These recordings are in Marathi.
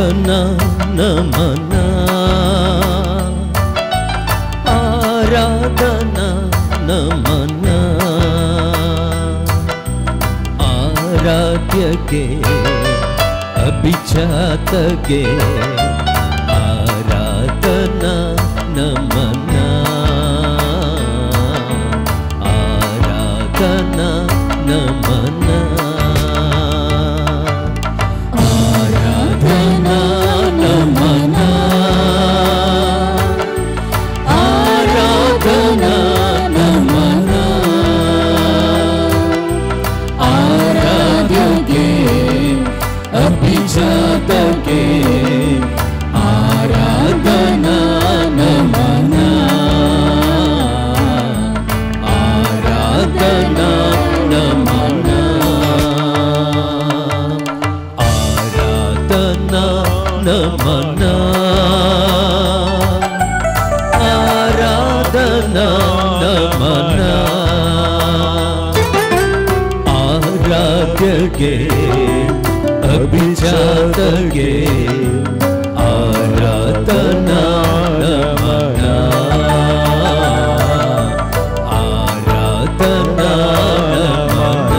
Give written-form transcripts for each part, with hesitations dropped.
ಆರಾಧನಾ ನಮನ ಆರಾಧನಾ ನಮನ ಆರಾಧ್ಯಗೆ ಅಭಿಜಾತಗೆ ಆರಾಧನಾ ನಮನ ಆರಾಧನಾ ನಮನ ಆರಾಧನಾ ನಮನ ಆರಾಧನಾ ನಮನ ಆರಾಧ್ಯಗೆ ಅಭಿಜಾತಗೆ ಆರಾಧನಾ ನಮನ ಆರಾಧನಾ ನಮನ ಆರಾಧನಾ ನಮನ ಆರಾಧನಾ ನಮನ ಆರಾಧ್ಯಗೆ ಅಭಿಜಾತಗೆ ಆರಾಧನಾ ನಮನ ಆರಾಧನಾ ನಮನ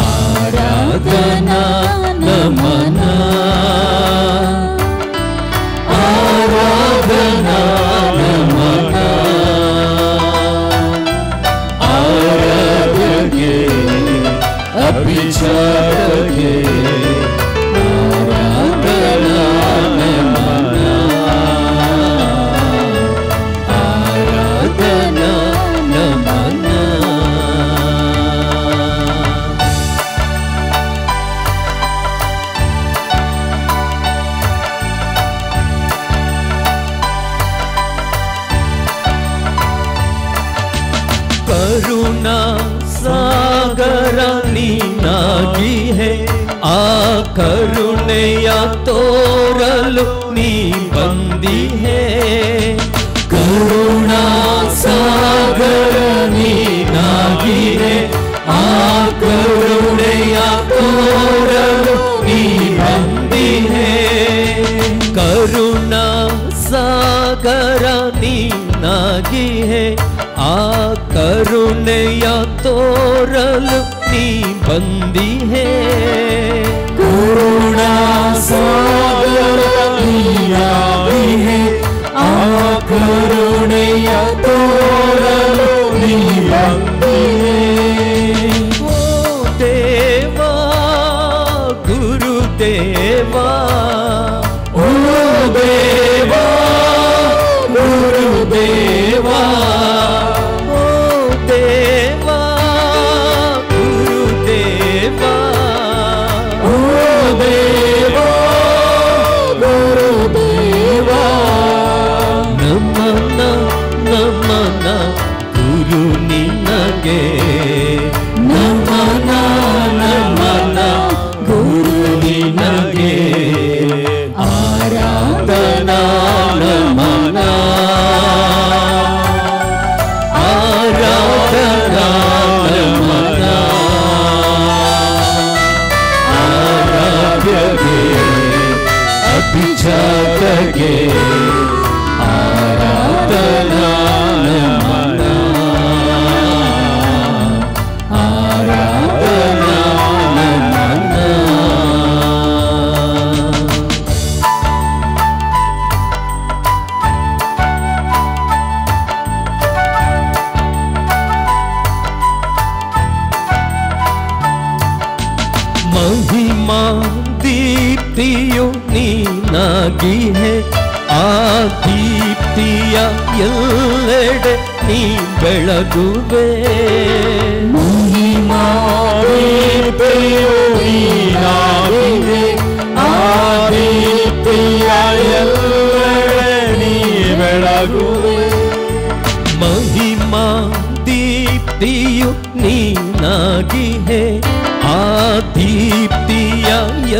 ಆರಾಧನಾ ನಮನ ಆರಾಧನಾ ನಮನ ಆರಾಧ್ಯಗೆ ಅಭಿಜಾತಗೆ ಆರಾಧನಾ ನಮನ ಆರಾಧನಾ ನಮನ करुणा सागर नीनागी है आ करुणेया तोरलु नी बंदी है करुणा सागर नीनागी है आ करुणेया तोरलु नी बंदी है करुणा सागर नीनागी है आ करुणेय तोरलु नी बंदी है करुणा सागर नीनागी है आ करुणेय तोरलु नी बंदी है ओ देवा गुरुदेवा ओ देवा गुरुदेवा गुरु निनगे नमन नमन गुरु निनगे आराधना नमन आराधना नमन आराध्यगे अभिजतगे आराधना महिमा दीप्तियु नीनागी है आ दीप्तिय ಎಲ್ಲೆಡೆ ನೀ ಬೆಳಗುವೆ महिमा दीप्तियು ನೀನಾಗಿ है आ दीप्तिಯ ಎಲ್ಲೆಡೆ ನೀ ಬೆಳಗುವೆ महिमा दीप्तियु ನೀನಾಗಿ है आ दीप्तिय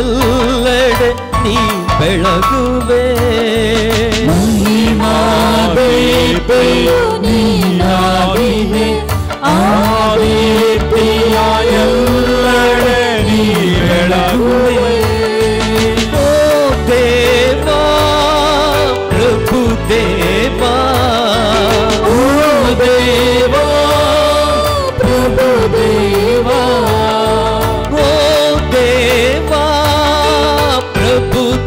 ಎಲ್ಲೆಡೆ ನೀ ಬೆಳಗುವೆ महिमा दीप्तियು ನೀನಾಗಿ है आ दीप्तिಯ ಎಲ್ಲೆಡೆ ನೀ ಬೆಳಗುವೆ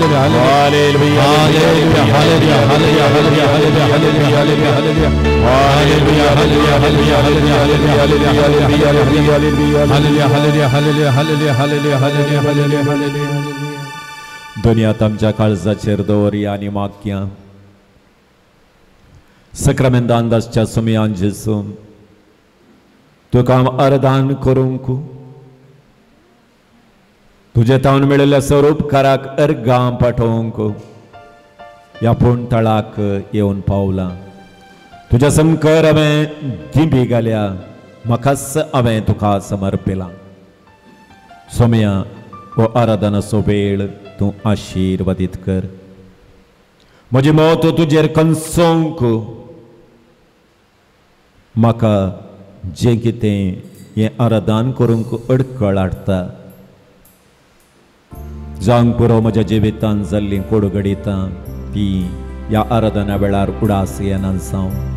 hallelujah hallelujah hallelujah hallelujah hallelujah hallelujah hallelujah hallelujah hallelujah hallelujah दुनियात आमच्या काळजाचेर दवरी आनी मागया सक्रामेंतांदासच्या सुमयान जेसू तुका अरदान करूंक तुझे तावन मेळिल्ल्या स्वरूपकाराक अर्गां पाठोवंक ह्या पोंतळाक येवन पावला तुज्या समकर हांवें दिंबी घाल्या म्हाकाच हांवें तुका समर्पिला सोम्या हो आराधनाचो वेळ तूं आशिर्वादीत कर म्हजी मोत तुजेर कंसोंक म्हाका जें कितें हें आराधन करूंक अडखळ हाडटा जावंक पुरो म्हज्या जिवितांत जाल्ली कोडगडीतां ती ह्या आराधना वेळार उडास येना जावं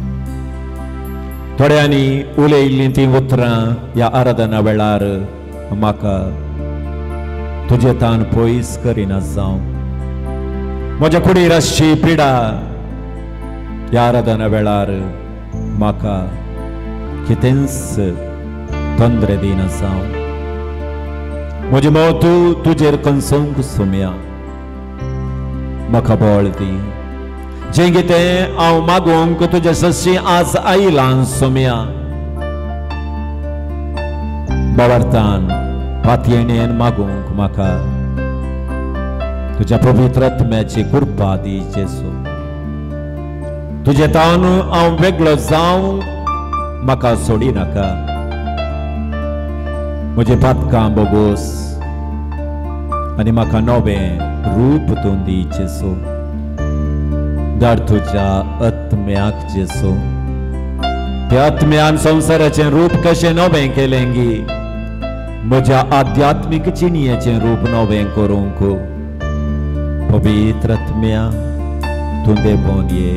थोड्यांनी उलयिल्लीं तीं उतरां ह्या आराधना वेळार म्हाका तुजे तान पयस करिना जावं म्हज्या कुडीर आसची पिडा ह्या आराधना वेळार म्हाका कितेंच तोंदरे दिना जावं म्हजी मोत तुजेर कंसोंक सोम्या म्हाका बळ दी जें कितें हांव मागोवंक तुजे सशी आज आयलां सोम्या बावार्थान पातयेणेन मागोवंक म्हाका तुज्या पवित्र आत्म्याची कृपा दी जेसू तुजे तावन हांव वेगळो जावं म्हाका सोडी नाका म्हजी पातकां बोगोस आनी म्हाका नवें रूप तूं दी जेसू धाड तुज्या आत्म्याक जेसू त्या आत्म्यान संवसाराचें रूप कशें नवें केलें गी म्हज्या आध्यात्मीक जिणयेचें रूप नवें करूंक पवित्र आत्म्या तूं देंवोन ये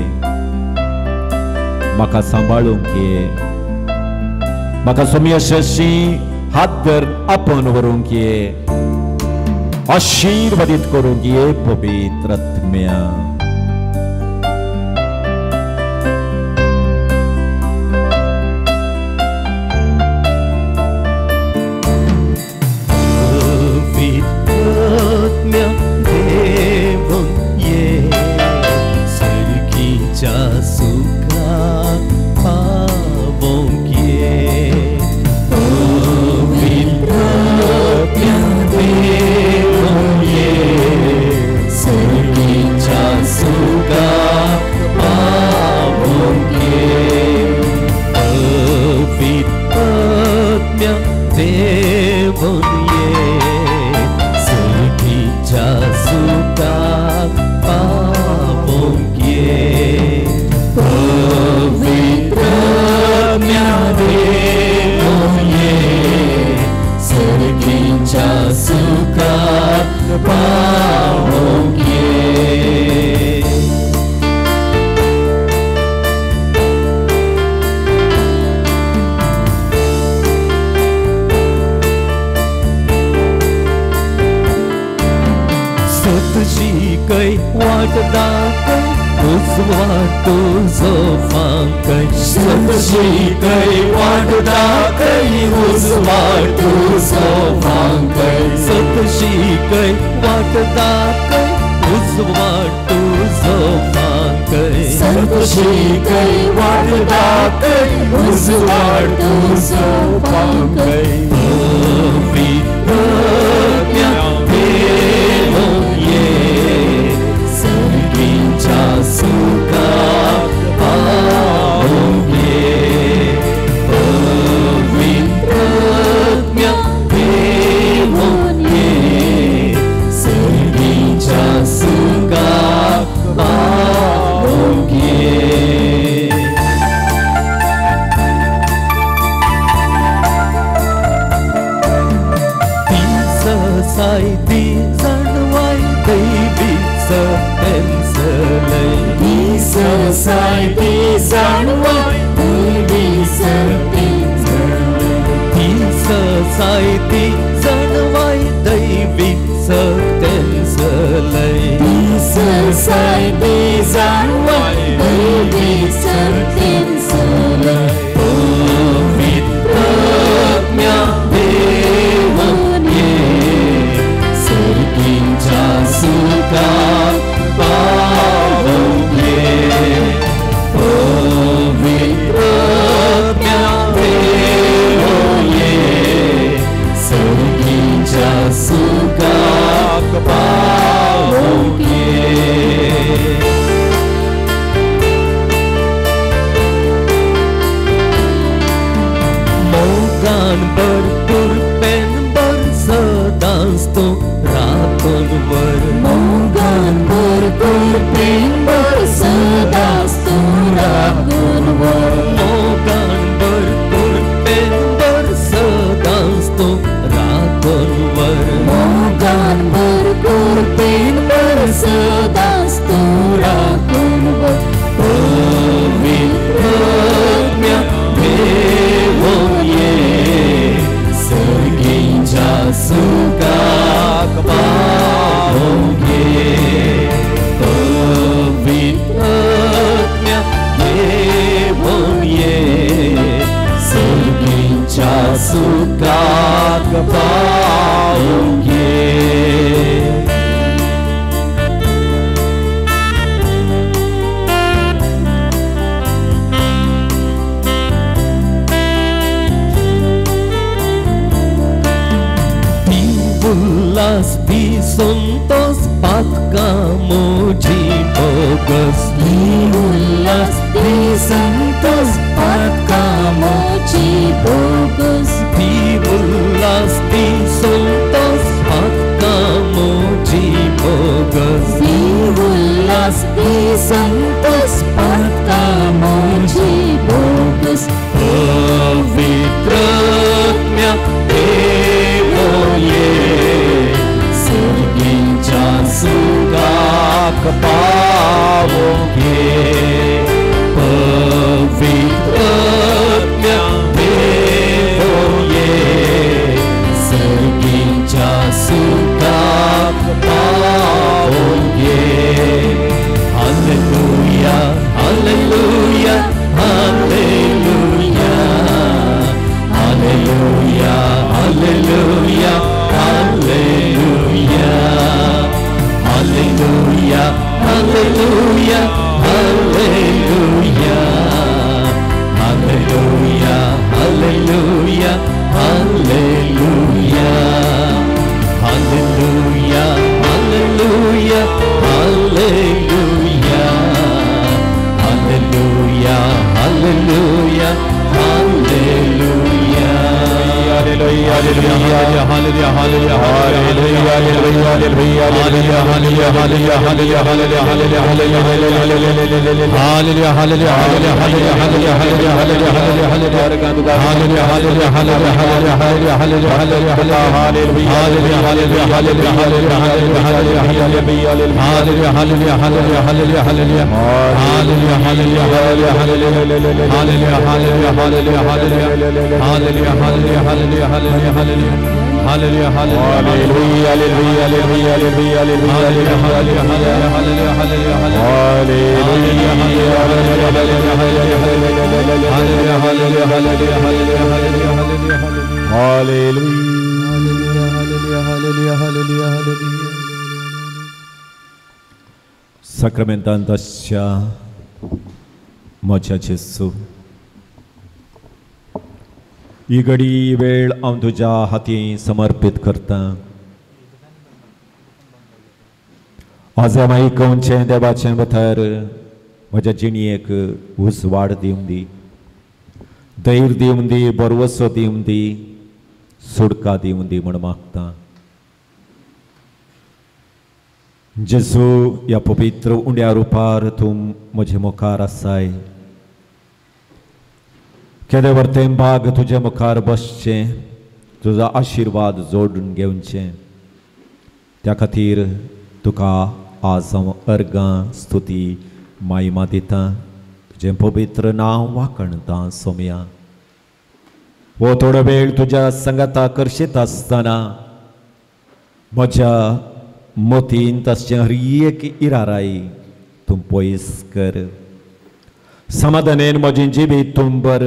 म्हाका सांबाळूंक ये म्हाका सोम्या शशी हात धर आपोवन व्हरूंक ये आशीर्वादीत करूंक ये पवित्र आत्म्या Society, Zanwai, David, Certain Salay. Asti suntos patkamuji bogus. Asti suntos patkamuji bogus. Asti suntos patkamuji bogus. Asti suntos patkamuji bogus. Pavitratmya Devoye Sergincha Sugak Pavoge Pavitratmya Devoye Sergincha Sugak Pavoge Hallelujah, Hallelujah, Hallelujah, Hallelujah, Hallelujah, Hallelujah, Hallelujah, Hallelujah, Hallelujah, Hallelujah, Hallelujah, Hallelujah, Hallelujah, Hallelujah, Hallelujah. Hallelujah, hallelujah, hallelujah. Hallelujah, hallelujah, hallelujah, hallelujah, Sacramentantasya म्हज्या जेसू ही घडी वेळ हांव तुज्या हाती समर्पित करता. आज आयकूनचे देवाचे भितर म्हज्या जिणयेक उजवाड दिवं दी, धैर्य दिवं दी, बरवसो दिवं दी, सुडका दिवं दी म्हण मागता. जेजू ह्या पवित्र उंड्या रुपार तूं म्हजे मुखार आसाय. केदे वर्तें भाग तुजे मुखार बसचे, तुजो आशिर्वाद जोडून घेवचे. त्या खातीर तुका आज हांव अर्गां स्तुती मायमा दिता. तुजें पवित्र नांव वाखणता सोम्या. वो थोडो वेळ तुज्या संगता करशीत आसतना म्हज्या मोतीन तशें हर एक इराराई तूं पयस कर. समाधानेन म्हजी जिबीत तूं बर,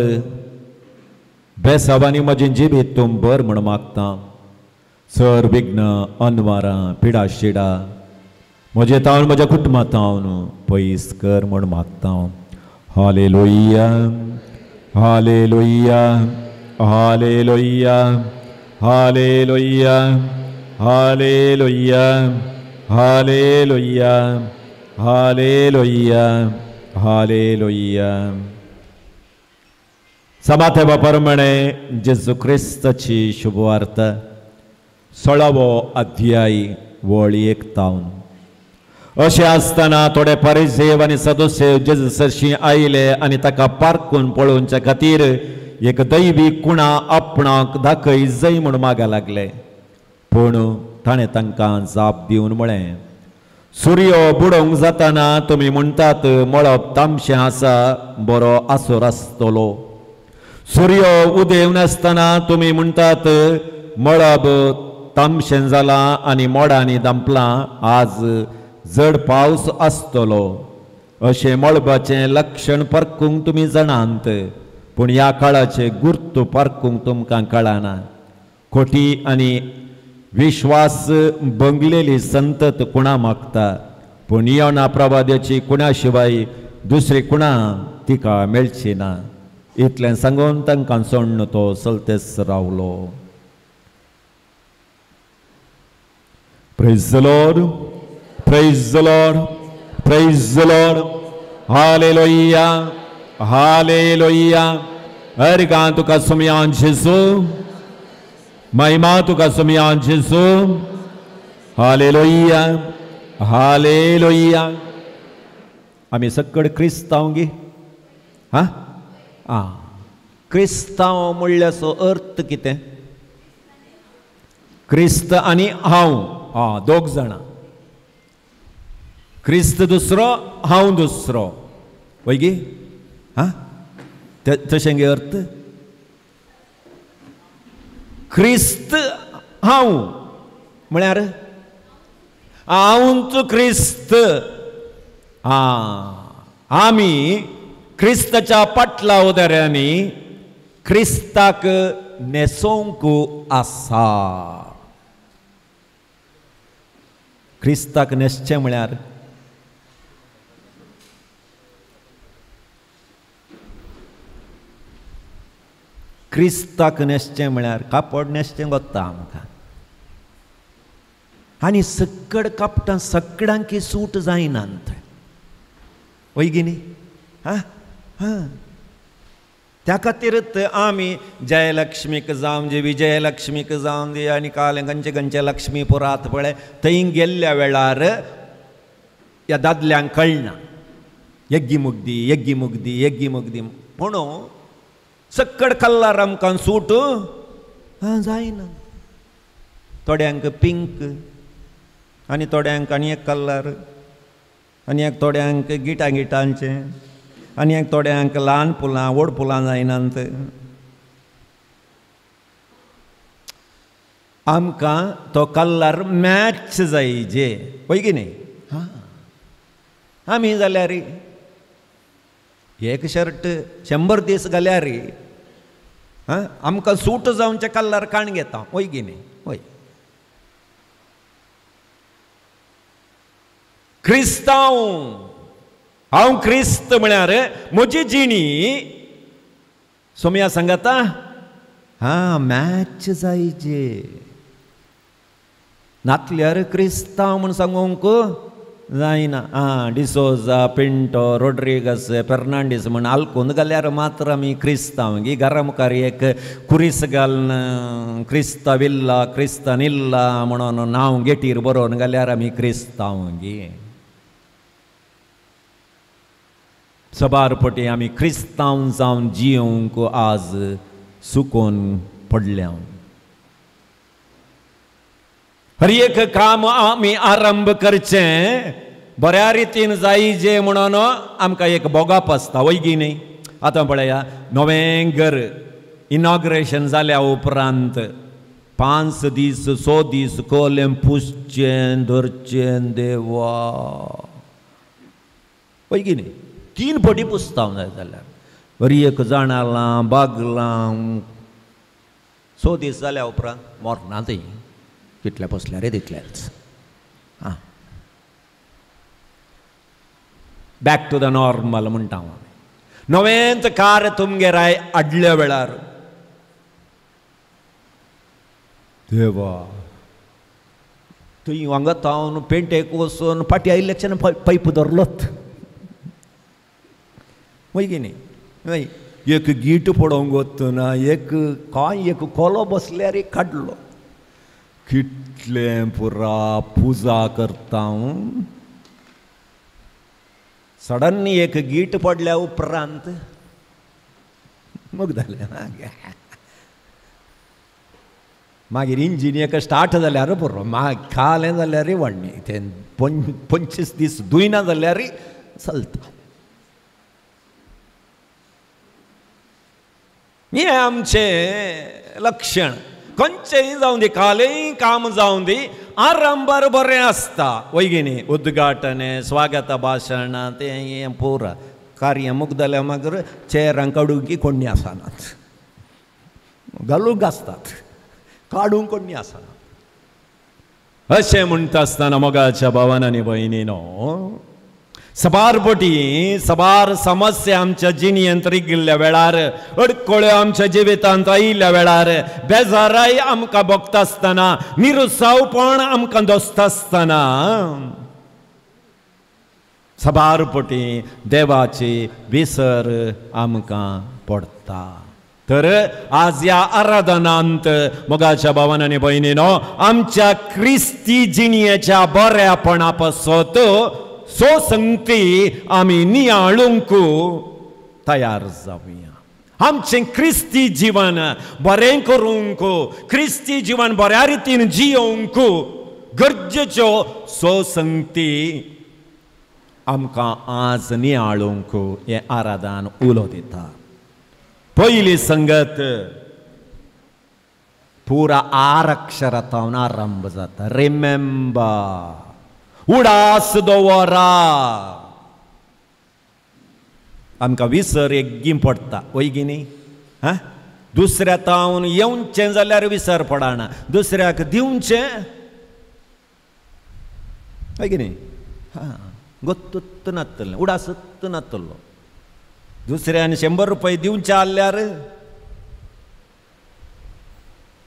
बेसावांनी म्हजी जिबीत तूं बर म्हण मागता. सर विघ्न, अनवारां, पिडा शिडा म्हजे तावन म्हज्या कुटुंबा तावन पयस कर म्हण मागता. Hallelujah, hallelujah, hallelujah, hallelujah, hallelujah, hallelujah, hallelujah, hallelujah. समाथेवा प्रमाणे जेजू क्रिस्ताची शुभवार्ता 16वो अध्याय वळी 1 तावन. अशें आसतना थोडे फरिसेव आनी सदुसेव जेजू सरशी आयले आनी ताका पारखून पळोवचे खातीर एक दैवी कुणा आपणाक दाखय जय म्हूण मागा लागले. पूण ताणें तांकां जाप दिवन म्हळें, सूर्य बुडोवंक जाताना तुमी म्हणटात मळब तामशें आसा, बरो आसोर आसतलो. सूर्य उदेव नासतना तुमी म्हणटात मळब तामशें जालां आनी मोडांनी दांपलां, आज जड पावस आसतलो. अशें मळबाचें लक्षण परखूंक तुमी जाणात, पूण ह्या काळाचे गुर्त परखूंक तुमकां कळना. खोटी आनी विश्वास बंगलेली संतत कुणा मागता, पूण योना प्रवाद्याची कुणा शिवाय दुसरी कुणा तिका मेळची ना. इतलें सांगून तांकां सोडून तो चलतेच रावलो. Praise the Lord. Praise the Lord. Praise the Lord. Hallelujah. Hallelujah. Erga tuka sumiyan Jesu. Mahima tuka sumiyan Jesu. Hallelujah. Hallelujah. आम्ही सकड क्रिस्तांवगी हा आ क्रिस्तांव म्हणल्याचो अर्थ कितें क्रिस्त आनी हांव दोग जाणां क्रिस्त दुसरो हांव दुसरो वैगी हा तशें गे अर्थ क्रिस्त हांव म्हळ्यार हांवच क्रिस्त आमी क्रिस्ताच्या पाटला उदाऱ्यांनी क्रिस्ताक नेसोंक आसा क्रिस्ताक नेसचें म्हळ्यार क्रिस्ताक नेसचें म्हळ्यार कापड नेसचें गोत्ता आमकां आनी सकड कापटां सगळ्यांक सूट जायनात वैगी न्ही त्या खातीरच आमी जयलक्ष्मीक जावं जे विजयलक्ष्मीक जावं दी आनी काल खंयचे खंयचे लक्ष्मीपुरात पळय थंय गेल्ल्या वेळार ह्या दादल्यांक कळना यग्गी मुग्दी यग्गी मुग्दी यग्गी मुग्दी म्हणून सकड कल्लार आमकां सूट जायना थोड्यांक पिंक आनी थोड्यांक आनी एक कल्लार आनी एक थोड्यांक गिटांचे आनी एक थोड्यांक ल्हान फुलां व्हड फुलां जायनात आमकां तो कल्लार मॅच जायचे पळय की न्ही आमी जाल्यार एक शर्ट 100 दीस घाल्यार आमकां सूट जावचे कल्लार काण घेता वय की न्ही वय क्रिस्तांव हांव क्रिस्त म्हळ्यार म्हजी जिणी सोम्या सांगाता मॅच जायचे नातल्यार क्रिस्तांव म्हण सांगूंक जायना डिसोजा पिंटो रोड्रिगस फेर्नांडीस म्हण आल्कून घाल्यार मात्र आमी क्रिस्तांवगी घरा मुखार एक कुरीस घालन क्रिस्ताविल्ला क्रिस्तानिल्ला म्हणून नांव गेटीर बरोवन घाल्यार आमी क्रिस्तांवगी सबारपटी आमी क्रिस्तांव जावन जियोंक आज सुकोन पडल्या हर एक काम आमी आरंभ करचें बऱ्या रितीन जायचे म्हणून आमकां एक बोगाप आसता वैगी न्ही आतां पळया नवें घर इनॉग्रेशन जाल्या उपरांत 5 दीस 6 दीस कोलें पुसचें धरचें देवा वैगी न्ही 3 पटी पुसता जाय जाल्यार बरी एक जाणालां बागलां 6 दीस जाल्या उपरांत मोरना ती कितल्या पुसल्यार तितल्याच बॅक टू द नॉर्मल म्हणटा हांव नवेंच कार तुमगेर आडल्या वेळार देवा थंय हांगा तावन पेंटेक वचून फाटी आयिल्ल्याच्यान पायप धरलोत वय की न्ही एक गीट पडोवंक वतना एक कोलो बसल्यार काडलो कितलें पुरा पुजा करता सडनली एक गीट पडल्या उपरांत मग जालें मागीर इंजीन एक स्टार्ट जाल्यार पुरो खालें जाल्यार व्हडणी तें 25 दीस धुयना जाल्यार चलता हे आमचें लक्षण खंयचेंय जावं दी कालय काम जावं दी आरंभार बरें आसता वैगी न्ही उद्घाटन स्वागत भाशण तें पुरा कार्य मुख जाल्या मागीर चेरांक काडूंक कोणी आसनात घालूंक आसतात काडूंक कोणी आसना अशें म्हणटा आसतना मोगाच्या भावान आनी भयणीनो सबारपटी सबार समस्या आमच्या जिणेंत गेल्ल्या वेळार अडखळ्यो आमच्या जिवितांत आयिल्ल्या वेळार बेजाराय आमकां भोगता आसतना निरुत्साहपण आमकां दोसता आसतना सबारपटी देवाची विसर आमकां पडटा. तर आज या आराधनांत मोगाच्या भावान आनी भयणीनो आमच्या क्रिस्ती जिणेच्या बऱ्यापणा पासत सोसंगती आमी नियाळूंक तयार जावया. आमचें क्रिस्ती जीवन बरें करूंक क्रिस्ती जीवन बऱ्या रितीन जियोंक गरजेच्यो सोसंगती आमकां आज नियाळूंक हें आराधन उलो दिता. पयली संगत पुरा अक्षरांतल्यान आरंभ जाता. रिमेंबर, उडास दवरा. आमकां विसर एकगीम पडटा वयगी न्ही. दुसऱ्या तावन येवचें जाल्यार विसर पडना, दुसऱ्याक दिवचें वयगी न्ही. गोत्तूत नासतलें, उडासत नासतलो. दुसऱ्यान 100 रुपये दिवचे आसल्यार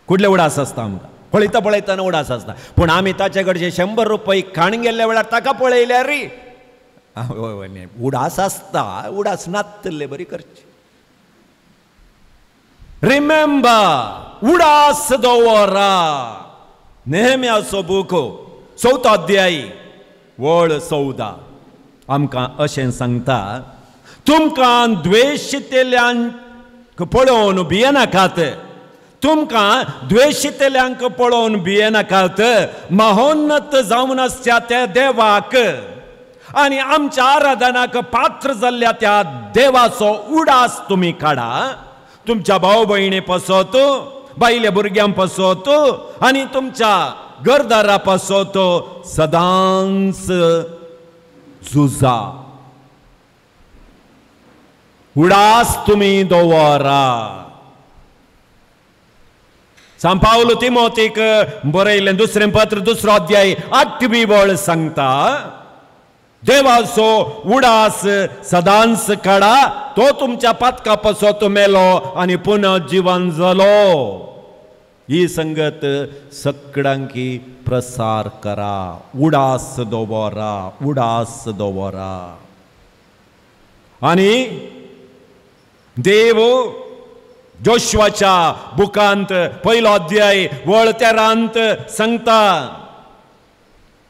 कुठले उडास आसता आमकां पळयता पळयतना उडास आसता. पूण आमी ताचे कडचे 100 रुपये खाण गेल्ल्या वेळार ताका पळयल्यार उडास आसता, उडास नासतले बरी करची. रिमेंबर, उडास दवरा. नेहम्याचो बूक 4 अध्याय वळ 14 आमकां अशें सांगता, तुमकां द्वेशितेल्यांक पळोवन भियेनाकात. तुमकां द्वेशितेल्यांक पळोवन भियेनाकात. महोन्नत जावन आसच्या त्या देवाक आनी आमच्या आराधनाक पात्र जाल्ल्या त्या देवाचो उडास तुमी काडा. तुमच्या भाव भयणी पासत, बायल्या भुरग्यां पासत आनी तुमच्या घरदारा पासत सदांच झुजा. उडास तुमी दवरा. सांत पावलो तिमोथेक बरयलें 2 पत्र 2 अध्याय 8वी वळ सांगता, देवाचो उडास सदांच काडा. तो तुमच्या पातका पासत मेलो आनी पुनः जीवन जालो. ही संगत सगळ्यांकी प्रसार करा. उडास दवरा, उडास दवरा. आनी देव जोशुआच्या बुकांत 1 अध्याय वळ 13 सांगता,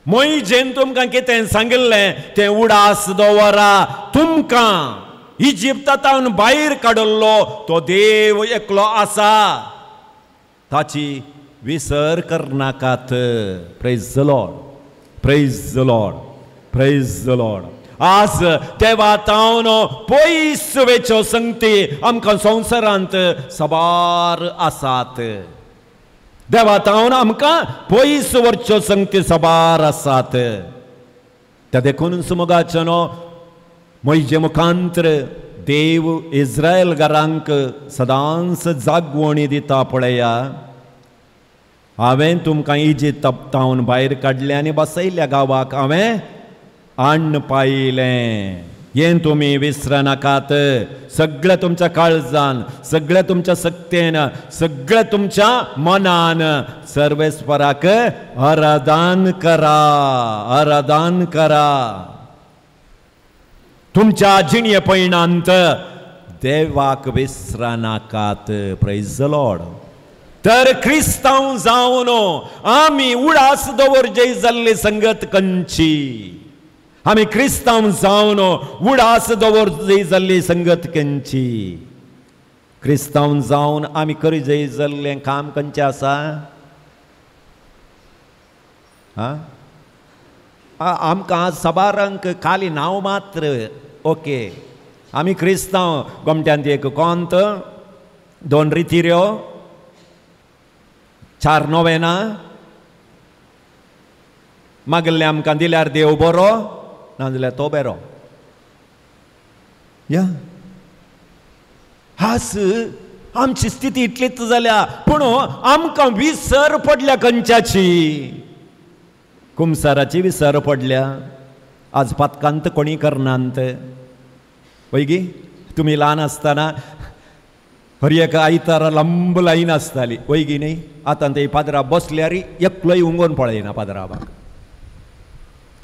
मोइजेन तुमकां कितें सांगिल्लें तें उडास दवरा. तुमकां इजिप्तांतल्यान भायर काडलो तो देव एकलो आसा, ताची विसर करनाकात. Praise the lord, praise the lord, praise the lord. आज देवातावन पयस वेच्यो संगती आमकां संवसारांत सबार आसात. देवातावन आमकां पयस वरच्यो संगती सबार आसात. त्या देखून सुमोगाचो मोइजे मुखांतर देव इस्रायल घरांक सदांच जागवणी दिता. पळया, हांवें तुमकां इजिप्तांतल्यान भायर काडलें आनी बसयल्ल्या गांवाक हांवें अन्न पायलें. हें तुमी विसरनाकात. सगळें तुमच्या काळजान, सगळें तुमच्या सक्तेन, सगळें तुमच्या मनान सर्वेस्पराक आराधन करा, आराधन करा. तुमच्या जिणे पैणांत देवाक विसरनाकात. Praise the Lord. तर क्रिस्तांव जावन आमी उडास दवरजे जाल्ली संगत खंयची? आमी क्रिस्तांव जावन उडास दवरजे जाल्ली संगत खंयची? क्रिस्तांव जावन आमी करजे जाल्लें काम खंयचें आसा? आमकां सबारांक खाली नांव मात्र. ओके, आमी क्रिस्तांव. गोमट्यांत एक कोंत, 2 रितिऱ्यो, 4 नोवेना मागल्लें आमकां दिल्यार देव बरो, नाजाल्यार तो बरो. या हास आमची स्थिती इतलीच जाल्या. पूण आमकां विसर पडल्या खंयच्याची? कुमसाराची विसर पडल्या, आज पथकांत कोणी करनात वैगी तुम्ही लहान असताना हर एक आयतारा लंब लाईन आसताली वैगी न्ही आतां ते पाद्रा बसल्यार एकलोय उंगोन पळयना पाद्राबाक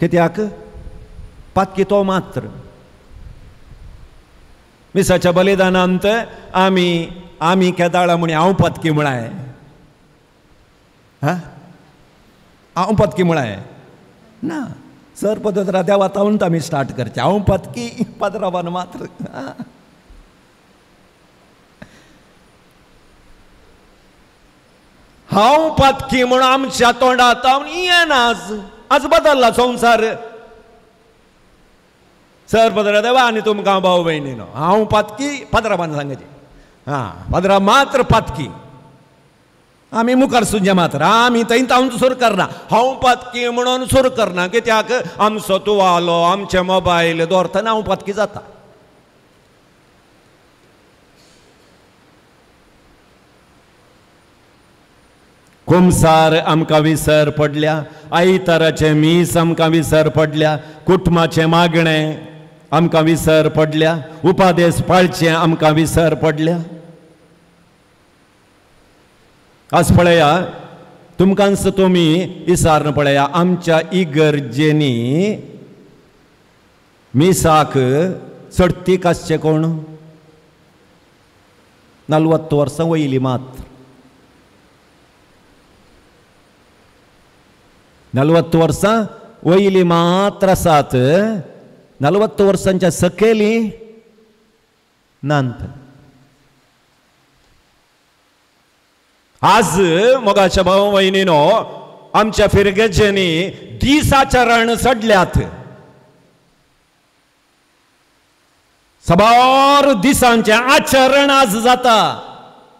कित्याक पातकी तो मात्र मिसाच्या बलिदानांत आमी केदाळा म्हणे हांव पतकी म्हळाय हांव पतकी म्हळाय ना सर पदरा देवा तावून आमी स्टार्ट करचे हांव पतकी पाद्राबान मात्र हांव पतकी म्हूण आमच्या तोंडात येना आज बदलला संवसार सर पदरा देवा आनी तुमकां भाऊ भयणीनो हांव पतकी पाद्राबान सांगचे पाद्रा मात्र पतकी आमी मुखार सुंजे मात्र आमी थंय तावन सुरू करना हांव पतकी म्हणून सुरू करना कित्याक आमचो तुवालो आमचे मोबायल दवरतना हांव पतकी जाता कुमसार आमकां विसर पडल्या आयताराचे मीस आमकां विसर पडल्या कुटुंबाचे मागणें आमकां विसर पडल्या उपादेश पाळचे आमकां विसर पडल्या आज पळया तुमकांच तुमी विसारन पळया आमच्या इगर्जेनी मिसाक सर्तीक आसचे कोण 40 वर्सां वयली मात्र 40 वर्सां वयली मात्र आसात 40 वर्सांच्या सकयली नांत आज मोगाच्या भाव भयणीनो आमच्या फिरगेजेनी दिसाचरण सडल्यात सबार दिसांचे आचरण आज जाता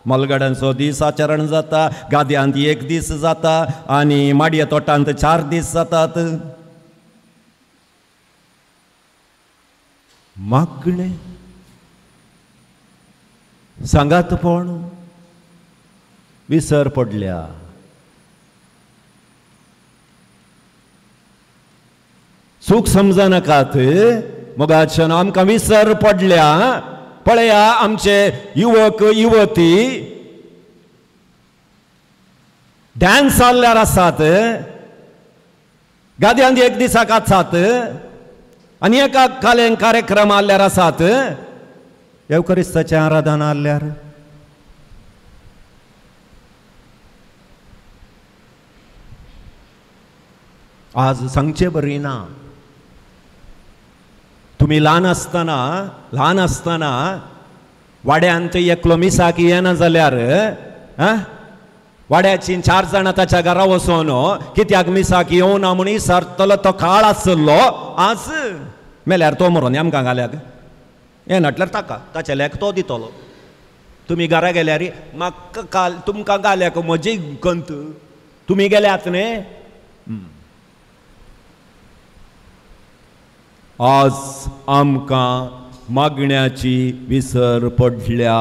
मलगड्यांचो दीस आचरण जाता गाद्यांत 1 दीस जाता आनी माडये तोटांत 4 दीस जातात मागणे सांगात पण विसर पडल्या सुख समजनाकात मोगाच्यान आमकां विसर पडल्या पळया आमचे युवक युवती डान्स जाल्ल्यार आसात गाद्यांत 1 दिसाक आसात आनी एका कालें कार्यक्रम आल्ल्यार आसात एवकरिस्ताचें आराधन आल्ल्यार आज सांगचे बरी ना तुम्ही ल्हान आसतना वाड्यांत एकलो मिसाक येना जाल्यार वाड्याची 4 जाणां ताच्या घरा वचोन कित्याक मिसाक येवना म्हूण विसरतलो तो काळ आसलो आज मेल्यार तो मरोन आमकां घाल्याक हें नटल्यार ताच्या लेक तो दितलो तुमी घरा गेल्यार म्हाका तुमकां घाल्याक म्हजी कंत तुमी गेल्यात न्ही आज आमकां मागण्याची विसर पडल्या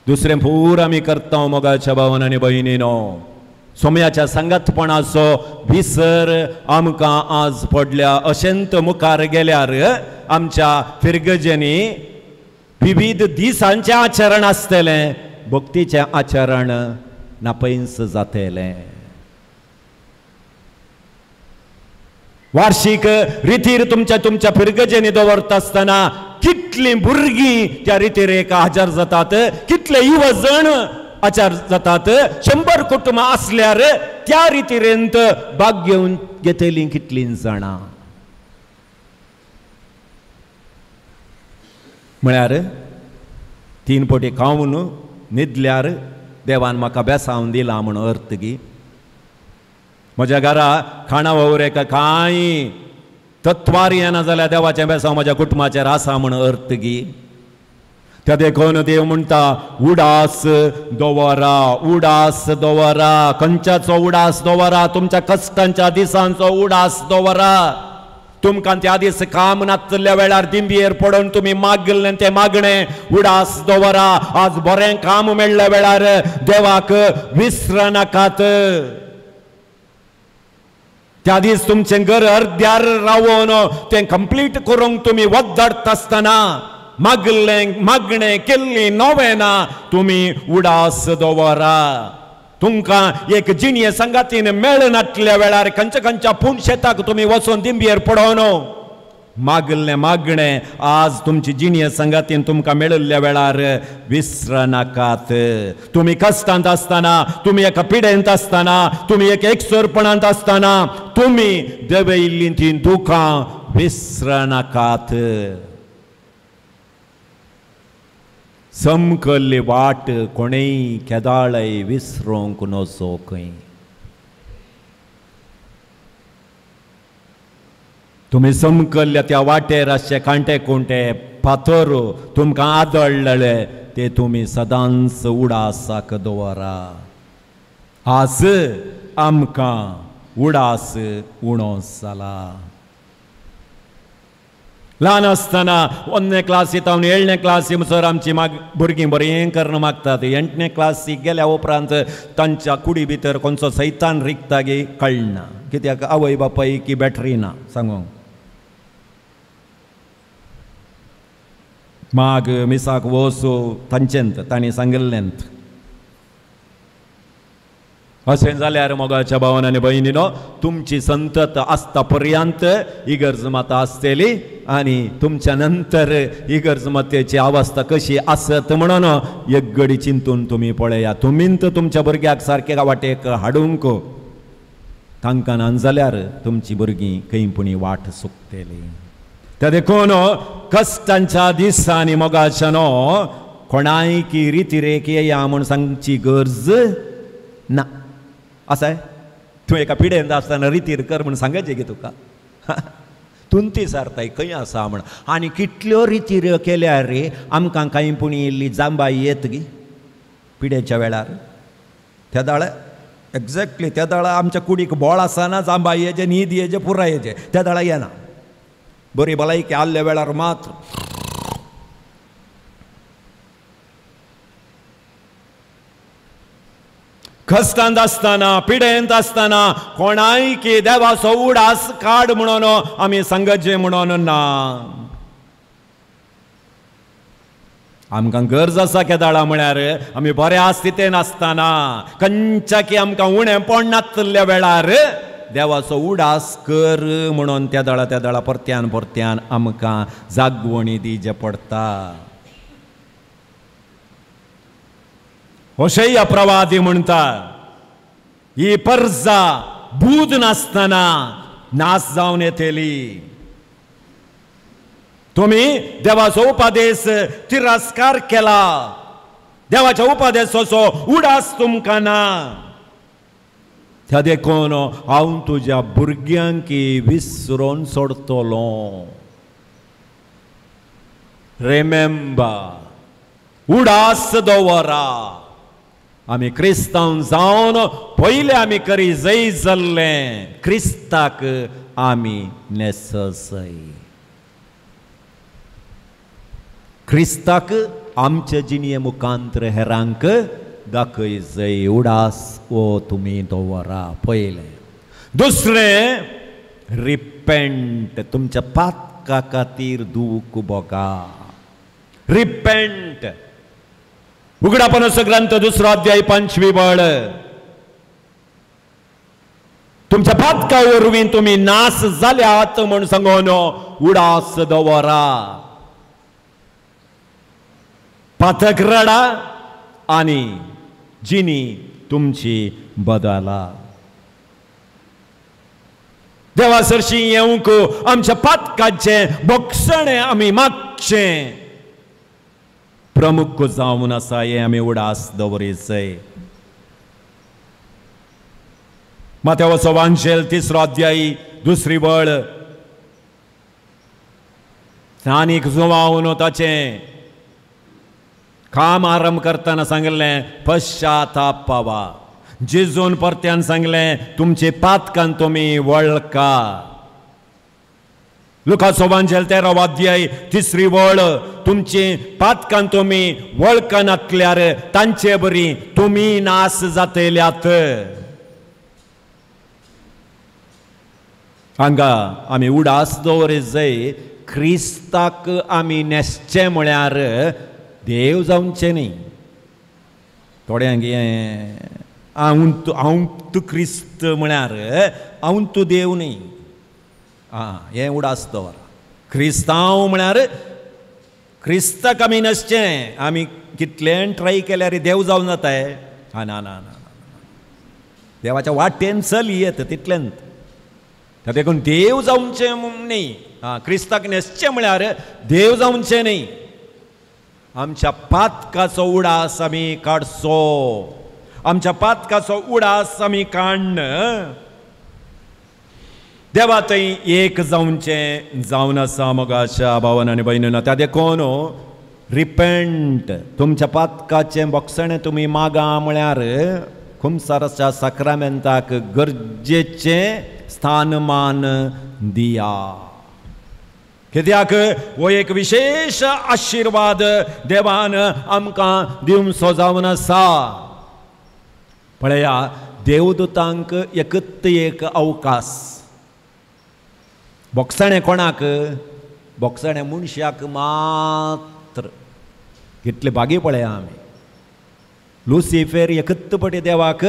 दुसरें पूर आमी करता मोगाच्या भावान आनी भयणीनो सोम्याच्या संगतपणाचो विसर आमकां आज पडल्या अशेंत मुखार गेल्यार आमच्या फिरगजेनी विविध दिसांचें आचरण आसतलें भक्तीचें आचरण नापयस जातलें वार्षिक रितीर तुमच्या फिरगजेनी दवरता आसतना कितलीं भुरगीं त्या रितीरेक हजर जातात कितले युवजण आचार जातात 100 कुटुंबां आसल्यार त्या रितीरेंत भाग घेवन घेतलीं कितलीं जाणां म्हळ्यार 3 पोटी खावन न्हिदल्यार देवान म्हाका बेसावन दिला म्हण अर्थ गी म्हज्या घरा खाणा ववरेक कांय तत्वार येना जाल्यार देवाचें बेसांव म्हज्या कुटुंबाचेर आसा म्हण अर्थ गी त्या देखून देव म्हणटा उडास दवरा खंयच्याचो उडास दवरा तुमच्या कश्टांच्या दिसांचो उडास दवरा तुमकां त्या दीस काम नासल्या वेळार दिंबयेर पडून तुमी मागलें तें मागणें उडास दवरा आज बरें काम मेळ्ळ्या वेळार देवाक विसर नाकात त्या दीस तुमचें घर अर्द्यार रावून तें कंप्लीट करूंक तुमी वद्दडत आसतना मागणें केल्ली नोवेना तुमी उडास दवरा. तुमकां एक जिणये संगातीन मेळ नाटल्या वेळार खंयच्या खंयच्या पूण शेताक तुमी वचून दिंबयेर पडोवन मागणें आज तुमची जिणये संगातीन तुमकां मेळिल्ल्या वेळार विसर नाकात. तुमी कश्टांत आसतना, तुमी एका पिडेंत आसतना, तुमी एक एकसरपणांत आसतना तुमी देंवयल्लीं तीं दुखां विसर नाकात. समकल्ली वाट कोणेय केदाळय विसरूंक नजो खंय. तुमी समकल्ल्या त्या वाटेर अशे कांटे कुंटे फातर तुमकां आदळले ते तुमी सदांच उडासाक दवरा. आज आमकां उडास उणो जाला. ल्हान आसतना 1 क्लासीत हांव 7 क्लासी सर आमची भुरगीं बरें करणं मागतात. 8 क्लासीक गेल्या उपरांत तांच्या कुडी भितर खंयचो सैतान रिगता गे कळना. कित्याक आवय बापाय की बॅटरी ना सांगूंक. माग मिसाक वसो तांचेंत तांणी सांगिल्लेंत. अशें जाल्यार मोगाच्या भावान आनी भयणीनो तुमची संतत आसता पर्यंत इगर्ज माता आसतली आनी तुमच्या नंतर इगर्ज मातेची अवस्था कशी आसत म्हणून एक घडी चिंतून तुमी पळया. तुमींत तुमच्या भुरग्याक सारके वाटेक हाडूंक तांकां ना जाल्यार तुमची भुरगीं खंयपुणी वाट चुकतली. त्या देखून कश्टांच्या दिसांनी मोगाच्यानो कोणाय की रितीरेक येया म्हूण सांगची गरज ना. आसाय तूं एका पिडेंत आसतना रितीर कर म्हूण सांगचें गे तुका. तुंती सारताय खंय आसा म्हण. आनी कितल्यो रितीर केल्यार रे आमकां कांय पुणी इल्ली जांबाई येत गे पिडेच्या वेळार. त्या दाळ एक्झॅक्टली त्या दाळ आमच्या कुडीक बोळ आसना जांबाई येजे न्हीद येजे पुराय येजे त्या दाळ येना. बरी भलायकी आल्ल्या वेळार मात्र कश्टांत आसतना पिडेंत आसतना कोणाय की देवाचो उडास काड म्हणून आमी सांगचे म्हणून ना. आमकां गरज आसा केदाळा म्हळ्यार आमी बऱ्या स्थितीन आसतना खंयच्या की आमकां उणें पडनातल्या वेळार देवाचो उडास कर म्हणून त्या दाळा परत्यान आमकां जागवणी दिवचे पडटा. होशेया प्रवादी म्हणटा ही पर्जा बूद नासतना नास जावन येतली. तुम्ही देवाचो उपदेश तिरस्कार केला. देवाच्या उपदेशाचो उडास तुमकां ना. त्या देखून हांव तुज्या भुरग्यांक विसरून सोडतलो. रिमेंबर उडास दवरा. आमी क्रिस्तांव जावन पयले आमी करी जय जाल्ले क्रिस्ताक आमी नेसय. क्रिस्ताक आमच्या जिणये मुखांतर हेरांक दाखय जय. उडास ओ तुमी दवरा पयले. दुसरें रिपेंट. तुमच्या पातका खातीर दूख बोगा. रिपेंट. उगडापणाचो ग्रंथ 2 अध्याय 5वी बळ. तुमच्या पातका वरवीं तुमी नास जाल्यात म्हूण सांगून उडास दवरा. पातक रडा आनी जिणी तुमची बदला. देवा सरशी येवंक आमच्या पातकाचें भक्षण आमी मागचें प्रमुख जावन आसा हें आमी उडास दवरीचय. माथेवाचो वांजेल 3 अध्याय 2 बळ. आनीक जुवावन ताचें काम आरंभ करतना सांगलें पश्चाताप पावा. जेजून परत्यान सांगलें तुमचे पातकान तुमी वळखा. लुकाचो वांजेल 13 अध्याय 3 वळ. तुमचे पातकान तुमी वळखनातल्यार तांचे बरी तुमी नास जातल्यात. हांगा आमी उडास दवरे जंय क्रिस्ताक आमी नेसचे म्हळ्यार देव जावचे न्ही. थोड्यांक हांव तूं क्रिस्त म्हळ्यार हांव तूं देव न्ही. हें उडास दवर. क्रिस्तांव म्हळ्यार क्रिस्ताक आमी नेसचें. आमी कितलें ट्राय केल्यार देव जावन जाताय? ना ना ना ना. देवाच्या वाटेन चल येत तितलेंच. देखून देव जावचें न्ही. क्रिस्ताक नेसचें म्हळ्यार देव जावचें न्ही. आमच्या पातकाचो उडास आमी काडचो. आमच्या पातकाचो उडास आमी काडन देवा थंय एक जावचें जावन आसा. मोगाच्या भावान आनी भयणीनो, त्या देखून रिपेंट तुमच्या पातकाचें बोगसणें तुमी मागा म्हळ्यार खुमसाराच्या साक्रामेंताक गरजेचें स्थानमान दिया. कित्याक हो एक विशेष आशिर्वाद देवान आमकां दिवचो जावन आसा. पळया, देवदूतांक एकच एक अवकाश. बोगसणें कोणाक? बोगसणें मनशाक मात्र. कितले बागी पळया आमी. लुसिफेर एकच पटी देवाक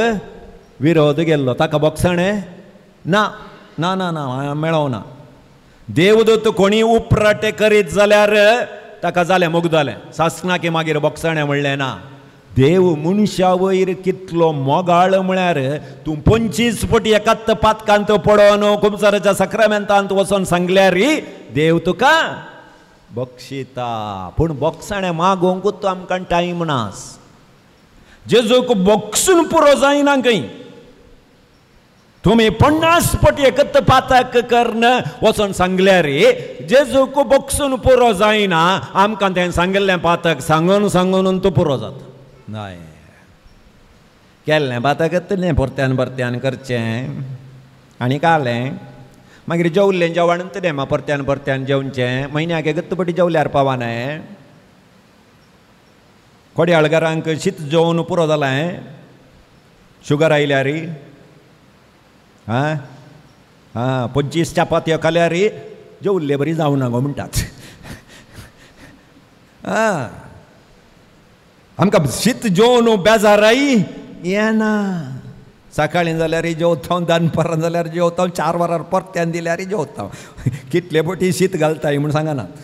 विरोध गेल्लो, ताका बोगसणें ना ना ना ना मेळोना. देवदूत कोणी उपराटे करीत जाल्यार ताका जालें, मोग जालें. सासणाकी मागीर बोगसणें म्हणलें ना. देव मनशा वयर कितलो मोगाळ म्हळ्यार तूं 25 पटी एकाच पातकांत पडोन खुमसाराच्या साक्रामेंतांत वचोन सांगल्यार देव तुका बक्षिता. पूण बोगसणें मागोवंकूच आमकां टायम नास. जेजूक बोगसून पुरो जायना खंय. तुम्ही 50 पटी एकच पातक करन वचोन सांगल्यार जेजूक बोगसून पुरो जायना. आमकां तें सांगिल्लें पातक सांगून सांगून तूं पुरो जाता. नाय, केल्लें पातकच न्ही परत्यान परत्यान करचें. आनी कालें मागीर जेवल्लें जेवण न्ही परत्यान परत्यान जेवचें. म्हयन्याक एकच पटी जेवल्यार पावानाय. कोड्याळकारांक शीत जेवण पुरो जालां. शुगर आयल्यार 25 चपात्यो खाल्यार जेवल्ले बरी जावना गो म्हणटात. आमकां शीत जेवन बेजाराय येना. सकाळीं जाल्यार जेवता, दनपारां जाल्यार जेवता, 4 वरां परत्यान दिल्यार जेवता. कितले पटी शीत घालताय म्हूण सांगनात.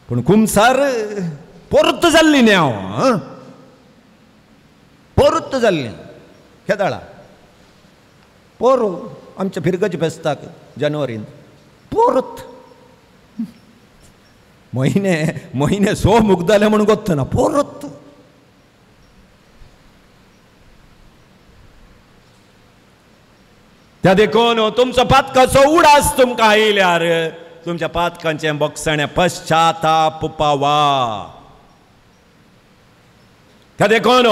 पूण खुमसार परत जाल्ली न्ही. हांव परत जाल्ली केदाळा पोरू आमच्या फिरगज फेस्ताक जानेवारीन परत म्हयने सो मुगदाले म्हणून गोत्त ना. परत त्या देखून तुमचो पातकाचो उडास तुमकां आयल्यार तुमच्या पातकांचें बोगसणें पश्चाताप पावा. त्या देखून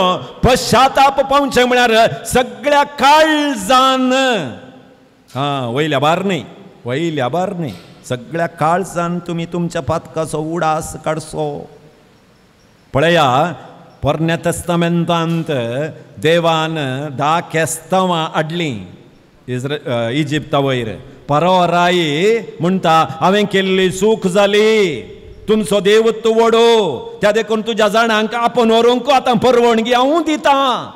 पश्चाताप पावचें म्हळ्यार सगळ्या काळजान, वयल्या बार न्ही, वयल्या बार न्ही, सगळ्या काळजान तुमी तुमच्या पातकाचो उडास काडचो. पळया, पोरण्या तेस्तामेंतांत देवान 10 केस्तांवां हाडलीं इजिप्ता वयर. पारो राई म्हणटा हांवें केल्ली चूक जाली, तुमचो देवत्व वडो, त्या देखून तुज्या जाणांक आपोवन व्हरूंक आतां परवणगी हांव दितां.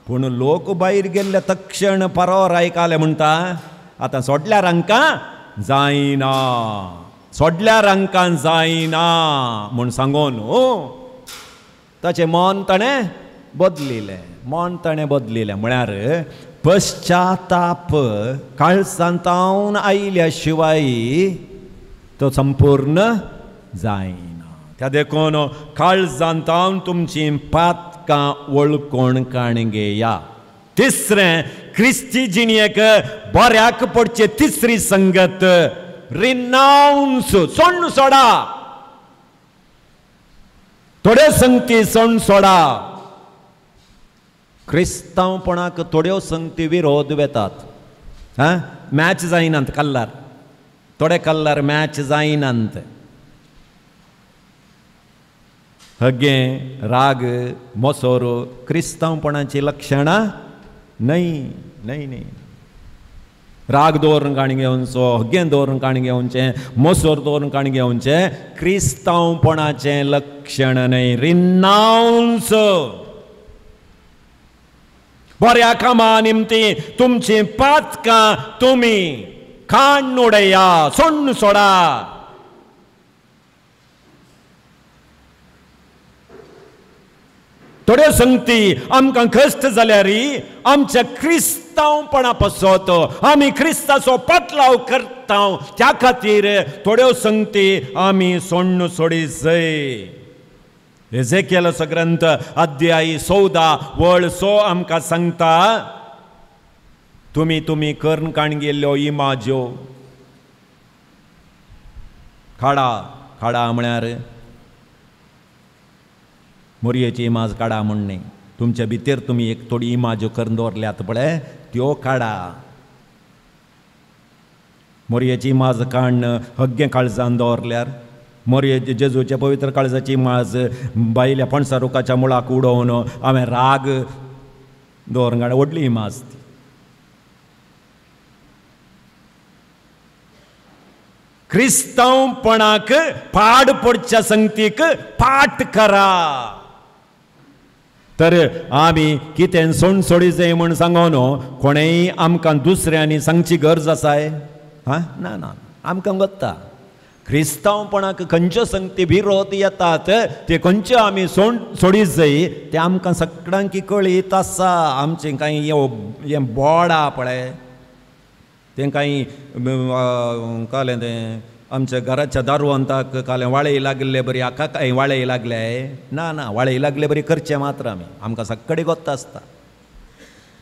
पूण लोक भायर गेल्ले तक्षण पारो रायकाले म्हणटा आतां सोडल्यार हांकां जायना, सोडल्यार हांकां जायना म्हूण सांगून ताचें मन ताणें बदलिलें. मन ताणें बदलिलें म्हळ्यार पश्चाताप काळजांतावन आयल्या शिवाय तो संपूर्ण जायना. त्या देखून काळजांतावन तुमची पातकां वळखून काणगेया. तिसरें, क्रिस्ती जिणेक बऱ्याक पडचे तिसरी संगत, रिनाउन्स, सोडून सोडा. थोड्यो संगती सोडून सोडा. क्रिस्तांवपणाक थोड्यो संगती विरोध वेतात. मॅच जायनात कल्लार, थोडे कल्लार मॅच जायनात. हगे राग मोसोर क्रिस्तांवपणाची लक्षणां न्हय. राग दवरून काणी घेवनचो, हग्गें दवरून काणी घेवचें, मोसोर दवरून काणी घेवचें क्रिस्तांवपणाचें लक्षण न्हय. रिनाउन्स. बऱ्या कामा निमती तुमची पातकां तुमी खाण उडया, सोडून सोडा. थोड्यो संगती आमकां कश्ट जाल्यार आमच्या क्रिस्तांवपणा पासत आमी क्रिस्ताचो पाटलाव करता, त्या खातीर थोड्यो संगती आमी सोडून सोडी जाय. एझेकियेलाचो ग्रंथ अध्याय 14 वळ 6 आमकां सांगता, तुमी तुमी कर्ण काण गेल्ल्यो इमाज्यो खाडा. खाडा म्हळ्यार मोरयेची इमाज काडा म्हणणे. तुमच्या भितर तुमी एक थोडी इमाज्यो करून दवरल्यात पळय, त्यो काडा. मोरयेची इमाज काडन हग्गें काळजान दवरल्यार, मोरये जेजूच्या पवित्र काळजाची इमाज बायल्या पणसा रुखाच्या मुळाक उडोवन हांवें राग दवरून काडून व्हडली इमाज ती. क्रिस्तांवपणाक पाड पडच्या संगतीक पाठ करा. तर आमी कितें सोडून जाय म्हूण सांगोन कोणेय आमकां दुसऱ्यांनी सांगची गरज आसाय? ना ना, आमकां वता क्रिस्तांवपणाक खंयच्यो संगती विरोध येतात ते खंयच्यो आमी सोडीत जाय ते आमकां सगळ्यांक कळीत आसा. आमचें कांय हें बोड आहा पळय, तें कांय कालें तें आमच्या घराच्या दारवंताक कालें वाळय लागले बरी, हाका काय वाळय लागले? ना ना, वाळय लागले बरी करचें मात्र आमी, आमकां सक्कडी गोत्त आसता.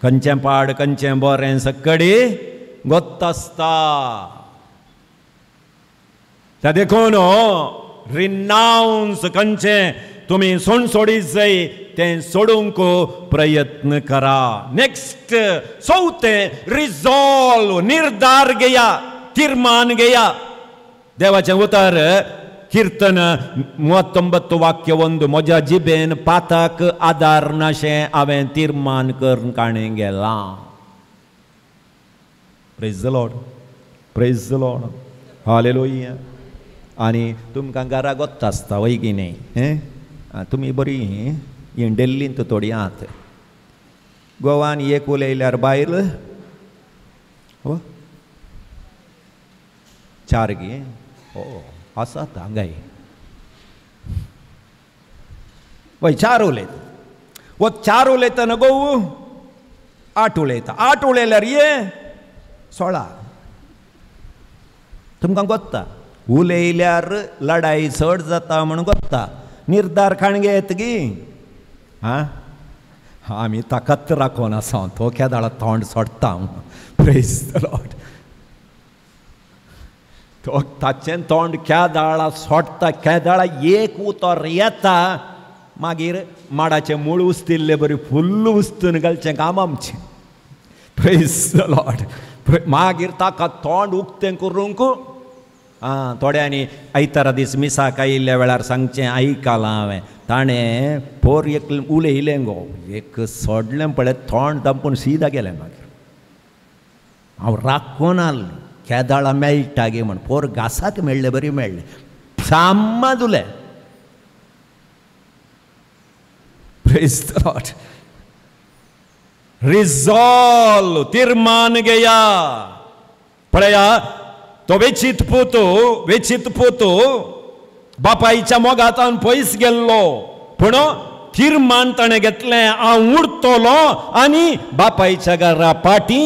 खंयचें पाड खंयचें बरें सक्कडी गोत्त आसता. त्या देखून रिनाउन्स खंयचें तुमी सोडीत जाय तें सोडूंक प्रयत्न करा. Next 4, resolve. निर्धार घेया, तीर्मान घेया. देवाचें उतर कीर्तन 39 वाक्य 1, म्हज्या जिबेन पाताक आदार नाशें हांवें तीर्मान करून काणें गेलां. Praise the lord, praise the Lord, hallelujah. आनी तुमकां घरा गोत्त आसता वय की न्ही? तुमी बरी इंडेल्लींत थोडी आहात. गोवान एक उलयल्यार बायल 4 गे आसात हांगाय. वय 4 उलयता. वो 4 उलयतना गो 8 उलयता. 8 उलयल्यार 16. तुमकां गोत्ता उलयल्यार लढाई चड जाता म्हणून गोत्ता. निर्धार खाणगे येत गी. आमी ताकत राखून आसा, तो केदाळा तोंड सोडटा. Praise the Lord. तो ताचें तोंड केदाळा सोडटा. केदाळा एक उतर येता, मागीर माडाचें मूळ उस्तिल्ले बरी फुल्ल उस्तून घालचें काम आमचें. Praise the Lord. मागीर ताका तोंड उक्तें करूंक थोड्यांनी आयतारा दीस मिसाक आयिल्ल्या वेळार सांगचें आयकलां हांवें. ताणें पोर एक उलयलें गो, एक सोडलें पळय, तोंड दांपून सीदा गेलें. मागीर हांव राखून आसलें, केदाळा मेळटा गे म्हण. पोर घासाक मेळ्ळें, बरी मेळ्ळें, सामाद उलें. Praise the lord. रिजॉल्व, तीर्मान घेया. पळया, तो वेचित पोतो बापायच्या मोगातान पयस गेल्लो, पूण तीर्मान ताणें घेतलें, हांव उरतलो आनी बापायच्या घरा पाटी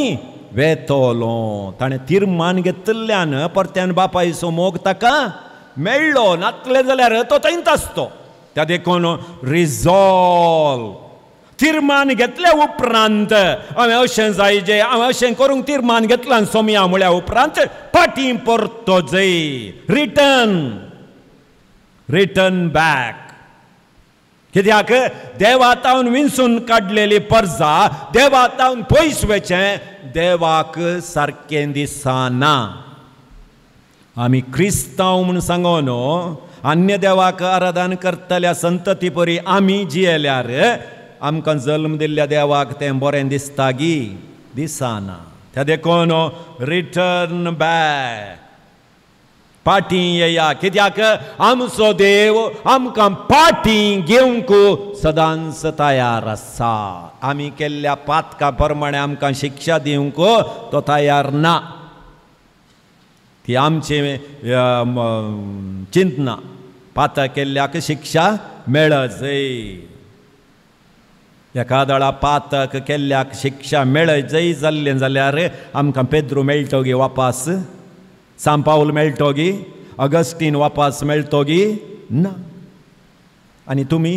वेतलो. ताणें तीर्मान घेतल्यान परत्यान बापायचो मोग ताका मेळ्ळो. नातले जाल्यार तो थंयच आसतो. त्या देखून रिजॉल्व, तीर्मान घेतल्या उपरांत हांवें अशें जायजें, हांवें अशें करूंक तीर्मान घेतलां सोम्या म्हळ्या उपरांत फाटीं परतो जाय. Return back. कित्याक देवातावन विंचून काडलेली पर्जा देवातावन पयस वचें देवाक सारकें दिसना. आमी क्रिस्तांव म्हूण सांगोन अन्य देवाक आराधन करतल्या संतती परी आमी जियेल्यार आमकां जल्म दिल्ल्या देवाक तें बरें दिसता गी? दिसना. त्या देखून रिटर्न बॅक पाटी येया कित्याक आमचो देव आमकां पाटी घेवंक सदांच तयार आसा. आमी केल्ल्या पातका प्रमाणे आमकां शिक्षा दिवंक तो तयार ना. ती आमची चिंतना पातक केल्ल्याक शिक्षा मेळजय. एकादळा पातक केल्ल्याक शिक्षा मेळजय जाल्लें जाल्यार आमकां पेद्रू मेळटो गी वापास, सांत पाऊल मेळटो गी, अगस्टीन वापास मेळटो गी ना. आनी तुमी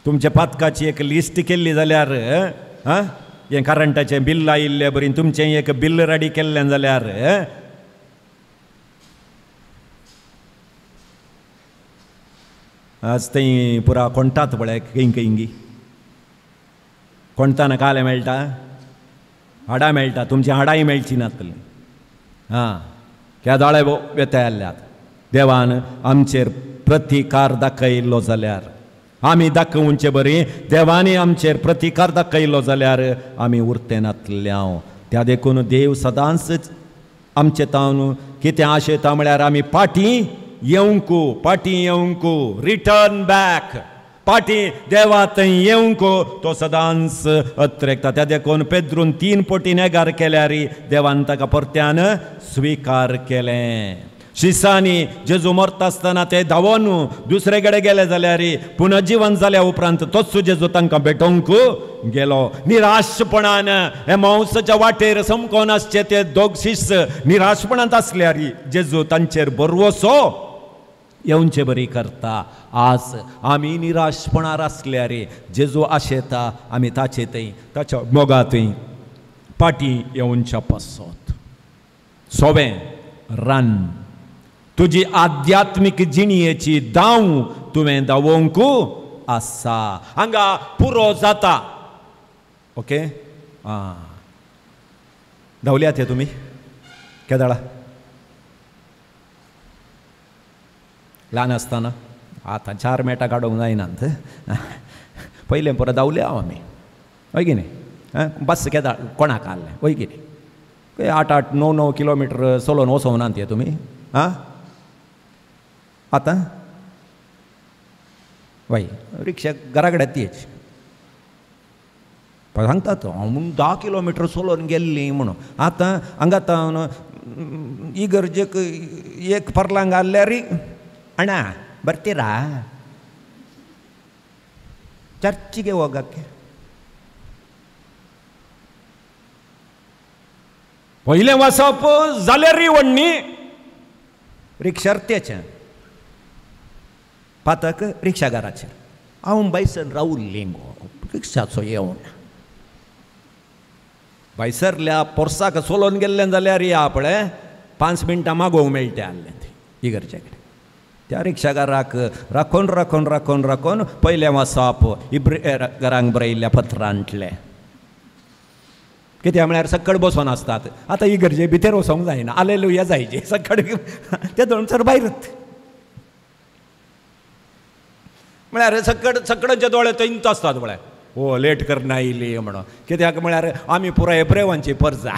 तुमच्या पातकाची एक लिस्ट केल्ली जाल्यार हें करंटाचें बिल आयिल्लें बरी तुमचें एक बिल रेडी केल्लें जाल्यार आज थंय पुरा कोणटात पळय किंगी कोणताना काले मेळटा, हाडां मेळटा, तुमची हाडांय मेळची नातली. केदाळे वेतायल्ल्यात. देवान आमचेर प्रतिकार दाखयलो जाल्यार आमी दाखोवचे बरी, देवानी आमचेर प्रतिकार दाखयलो जाल्यार आमी उरते नातल्या. त्या देखून देव सदांच आमचे तावन कितें आशेता म्हळ्यार आमी पाटी येवंक रिटर्न बॅक पाटी देवा थंय येवंक तो सदांच अत्रेकता. त्या देखून पेद्रून 3 पटी नेगार केल्यार देवान ताका परत्यान स्विकार केलें. शिसांनी जेजू मरता आसतना ते धांवून दुसरे कडेन गेले जाल्यार पुनर्जीवन जाल्या उपरांत तोच जेजू तांकां भेटोवंक गेलो. निराशपणान एमाऊसाच्या वाटेर समकोन आसचे ते दोग शिश्य निराशपणांत आसल्यार जेजू तांचेर भरवोसो येवचे बरी करता. आज आमी निराशपणार आसल्यार जेजू आशेता आमी ताचे थंय ताच्या मोगा थंय पाटी येवच्या पासत. सोबें रान तुजी आध्यात्मीक जिणयेची दाव तुवें दावोवंक आसा. हांगा पुरो जाता. ओके धांवल्यात हे तुमी केदाळा ल्हान आसतना. आतां 4 मेटां काडूंक जायनात. पयलें परत धांवल्या आमी हय की न्ही. बस केदाळ कोणाक आहलें हय की न्ही. 8-8, 9-9 किलोमिटर चलोवन वचोनात हे तुमी. आतां वय रिक्षा घरा कडेन तीच सांगतात हांव 10 किलोमिटर चलोवन गेल्लीं म्हणून. आतां हांगा इगर्जेक 1 पर्लांग आहल्यार अण्णा ಬರ್ತೀರಾ ಚರ್ಚಿಗೆ ಹೋಗಕ್ಕೆ. पहिले वचप जाल्यार व्हडणी रिक्षार तेचें पातक रिक्षागाराचेर हांव बायसन रावल्ली गो रिक्षाचो येवन बायसरल्या पोरसाक चलोवन गेल्लें जाल्यार या पळय 5 मिनटां मागोवंक मेळटा आहलें इगर्जे कडेन. त्या रिक्षागाराक राखून राखून राखून राखून पयलें वचप घरांक बरयल्ल्या पत्रांतलें. कित्याक म्हळ्यार सकड बसोन आसतात. आतां इगर्जे भितर वचोंक जायना हालेलुया जायचे सकड ते दोनसर भायरच म्हळ्यार सकडचे दोळे थंयच आसतात म्हळ्यार हो लेट करना आयली म्हणून. कित्याक म्हळ्यार आमी पुराय एप्रेवांची परजा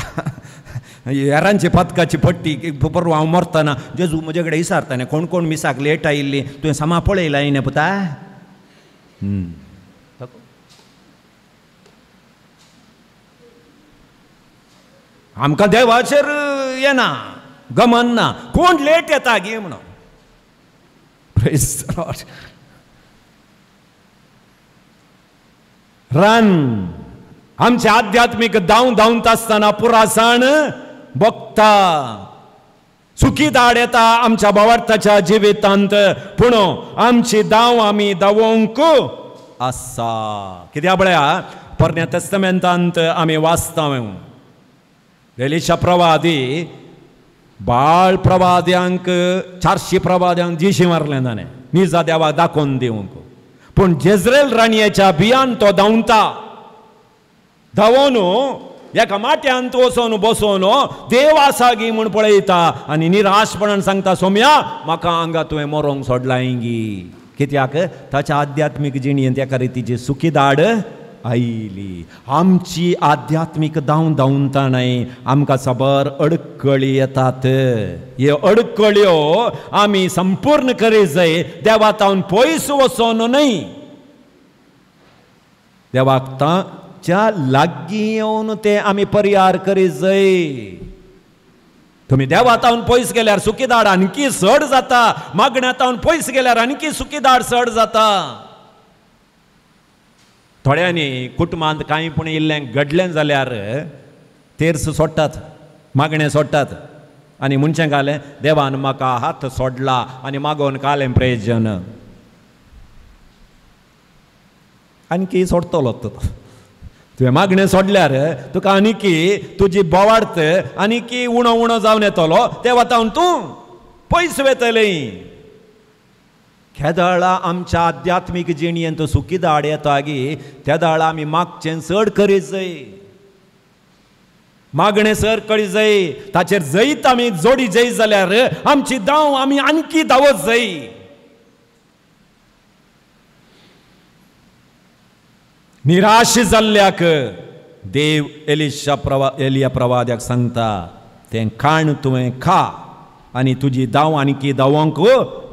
हेरांची पथकाची पट्टी परवा हांव मरतना जेजू म्हजे कडेन विचारतालें कोण कोण मिसाक लेट आयिल्ली तुवें सामा पळयला न्ही पुता. आमकां देवाचेर येना गमन ना कोण लेट येता गे म्हणून. Praise the Lord. रन आमचे आध्यात्मीक धांवता आसतना पुरासाण बगता सुखी दाड येता आमच्या भावार्थाच्या जिवितांत पूण आमची दाव आमी दावोवंक आसा. कित्याक म्हळ्यार पोरण्या तेस्तामेंतांत आमी वाचता एलिशा प्रवादी बाळ प्रवाद्यांक 400 प्रवाद्यांक जिशी मारलें जालें निजा देवाक दाखोवन दिवंक. पूण जेजरेल राणयेच्या बियान तो धांवून एका माट्यांत वचोन बसोन देव आसा गी म्हूण पळयता आनी निराशपणान सांगता सोम्या म्हाका हांगा तुवें मरोंक सोडलां गी. कित्याक ताच्या आध्यात्मीक जिणयेंत एका रितीची सुखी दाड आयली. आमची आध्यात्मिक धांवताणाय आमकां सबर अडकळी येतात. हे अडकळ्यो आमी संपूर्ण करी जाय. देवाक तावन पयस वचोन न्हय, देवाक ताच्या लागीं येवन ते आमी परिहार करी जाय. तुम्ही देवातावन पयस गेल्यार सुखीदाड आणखी चड जाता. मागण्यातावन पयस गेल्यार आणखी सुखीदाड चड जाता. थोड्यांनी कुटुंबांत कांय पूण इल्लें घडलें जाल्यार तेर्स सोडटात, मागणें सोडटात आनी म्हणचें घालें देवान म्हाका हात सोडला आनी मागोवन कालें प्रयोजन. आणखी सोडतलो तुवें मागणें सोडल्यार तुका आनीकी तुजी बोवार्थ आनीकी उणो उणो जावन येतलो. ते वतावन तूं पयस वेतलें. केदाळा आमच्या आध्यात्मीक जिणेंत सुखीदाड येता गी त्या दाळा आमी मागचें चड करीत जाय. मागणें चड करीत जाय. ताचेर जैत आमी जोडी जाय जाल्यार आमची दाव आमी आनीकी दावत जाय. निराश जाल्ल्याक देव एलिया प्रवाद्याक सांगता तें खाण तुवें खा आनी तुजी दाव आनीकी दावोंक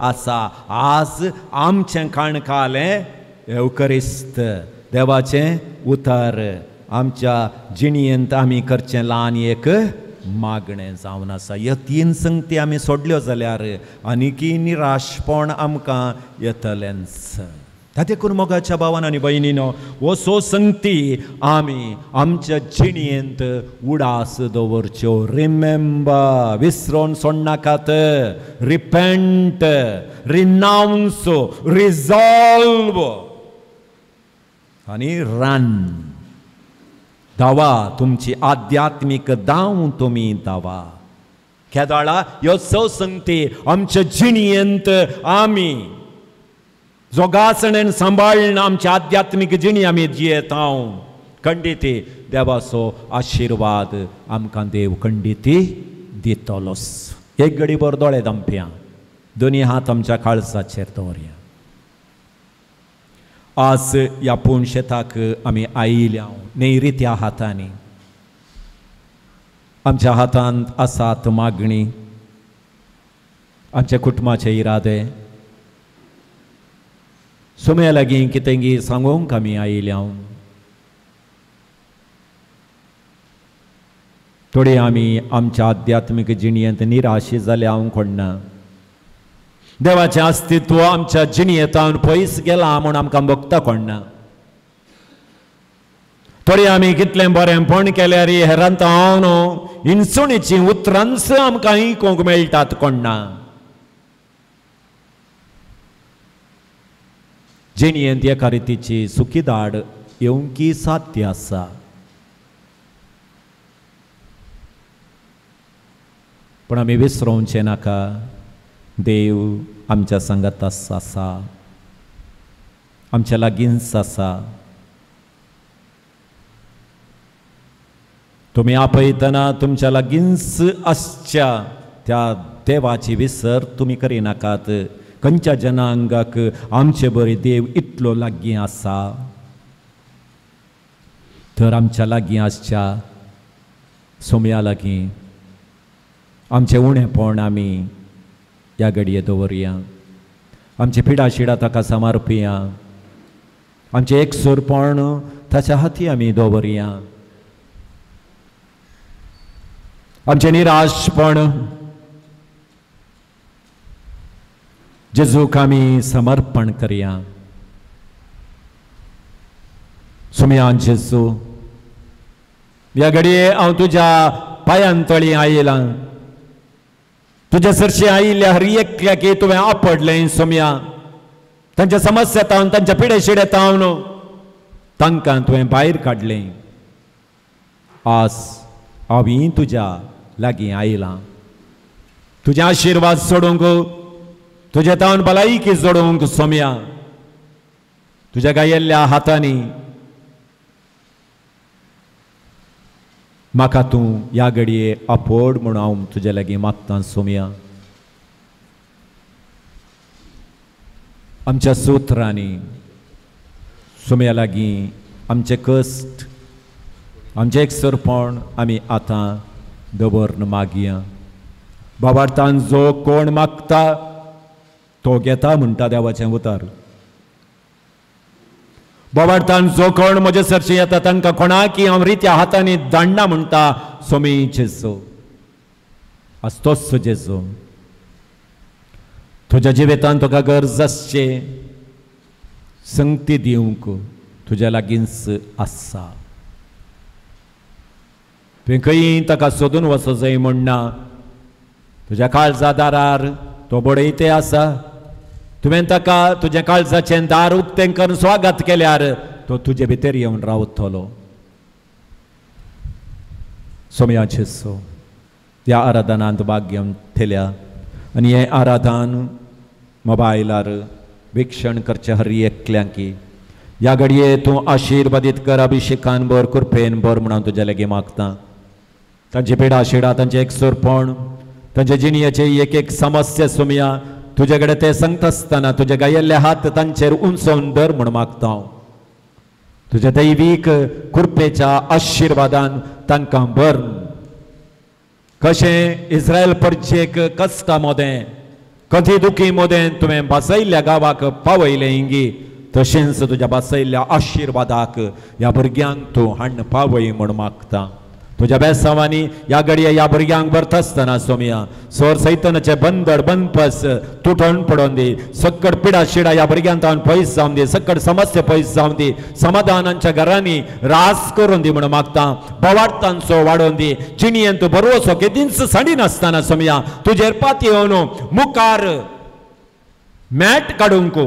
आसा. आज आमचें खाण खालें एवकरिस्त देवाचें उतर आमच्या जिणेंत आमी करचें ल्हान एक मागणें जावन आसा. ह्यो 3 संगती आमी सोडल्यो जाल्यार आनीकी निराशपण आमकां येतलेंच. ताते करून मोगाच्या भावान आनी भयणीनो हो संगती आमी आमच्या जिणेंत उडास दवरच्यो. रिमेंबर, विसरोन सोडनाकात. रिपेंट, रिनाउन्स, रिजॉल्व आनी रन. धावा तुमची आध्यात्मीक दाव तुमी धावा. केदाळा ह्यो संगती आमच्या जिणेंत आमी जोगासणेन सांबाळून आमची आध्यात्मीक जिणी आमी जियेता. खंडिती देवाचो आशिर्वाद आमकां देव खंडिती दितलोच. एक घडीभर दोळे धांपया, दोनी हात आमच्या काळजाचेर दवरया. आज ह्या पुणशेताक आमी आयिल्ल्या नैरित्या हातांनी. आमच्या हातांत आसात मागणी, आमच्या कुटुंबाचे इरादे. सुम्या लागीं कितेंगी सांगूंक आमी आयिल्ल्या. थोडी आमी आमच्या आध्यात्मीक जिणेंत निराशी जाल्या हांव कोणना. देवाचें अस्तित्व आमच्या जिणेंतावन पयस गेलां म्हूण आमकां भोगता कोणना. थोडी आमी कितलें बरेंपण केल्यार हेरांत हांव न्हू इन्सुणीचीं उतरांच आमकां आयकूंक मेळटात कोणना. जिणेंत एका रितीची सुखीदाड येवंकी साध्य आसा. पूण आमी विसरोवचें नाका देव आमच्या सांगात आसा, आमच्या लागींच आसा. तुमी आपयतना तुमच्या लागींच आसच्या त्या देवाची विसर तुमी करिनाकात. खंयच्या जनांगाक आमचे बरे देव इतलो लागीं आसा तर आमच्या लागीं आसच्या सोम्या लागीं आमचें उणेपण आमी ह्या घडये दवरया. आमची पिडाशिडा ताका समर्पया. आमचें एकसुरपण ताच्या हाती आमी दवरया. आमचें निराशपण जेजूक आमी समर्पण करया. सुमयान जेजू ह्या घडये हांव तुज्या पांयां तळी आयलां. तुज्या सरशी आयिल्ल्या हर एकल्याक तुवें आपडलें. सुमया तांच्या समस्येतावन तांच्या पिडेशिडेतावन तांकां तुवें भायर काडलें. आज हांव तुज्या लागीं आयलां. तुजे आशिर्वाद सोडूंक, तुजे तावन भलायकी जोडूंक सोम्या तुज्या गायल्ल्या हातांनी म्हाका तूं ह्या घडये आपोड म्हूण हांव तुजे लागीं मागतां. सोम्या आमच्या सुत्रांनी सोम्या लागीं आमचे कश्ट आमचे एकसरपण आमी आतां दवरन मागया. बाबार्थान जो कोण मागता तो घेता म्हणटा देवाचें उतर. बाबार्थान जो कोण म्हजे सरशी येता तांकां कोणाकी हांव रित्या हातांनी धाडना म्हणटा सोमी जेजू. आज तोच जेजू तुज्या जिवितांत तुका गरज आसचे संगती दिवंक तुज्या लागींच आसा. तुवें खंय ताका सोदून वचो जाय म्हणना. तुज्या काळजा दारार तो बडयते आसा. तुवें ताका तुज्या काळजाचें दार उक्तें करून स्वागत केल्यार तो तुजे भितर येवन रावतलो. सोम्या जेजू ह्या आराधनांत भाग घेवन थेल्या आनी हें आराधन मोबायलार विक्षण करचें हर एकल्यांकी ह्या घडये तूं आशिर्वादीत कर. अभिशेकान भर कृपेन भर म्हणून हांव तुज्या लागीं मागतां. तांची पिडा शिडा तांचें एकसरपण तांचे जिणयेचे एक एक समस्या सोम्या तुजे कडेन ते सांगता आसतना तुजे गायल्ले हात तांचेर उंचोवन धर म्हूण मागता हांव. तुज्या दैवीक कृपेच्या आशिर्वादान तांकां भर. कशें इस्रायल परजेक कश्टा मोदें कधी दुखी मोदें तुवें बासयल्ल्या गांवाक पावयलें इंगी तशेंच तुज्या बासयल्ल्या आशिर्वादाक ह्या भुरग्यांक तूं हाडून पावय म्हूण मागता. तुज्या बेसांवांनी ह्या घडये ह्या भुरग्यांक भरता आसतना सोम्या सोर सैतानाचे बंदड बंदपस तुटून पडोवन दी. सकट पिडा शिडा ह्या भुरग्यांक पयस जावन दी. सकट समस्या पयस जावन दी. समाधानांच्या घरांनी रास करून दी म्हणून मागता. बोवार्थांचो वाडोवन दी. जिणयेन तूं बरोवचो केदींच साडी नासतना सोम्या तुजेर पाती येवन मुखार मॅट काडूंक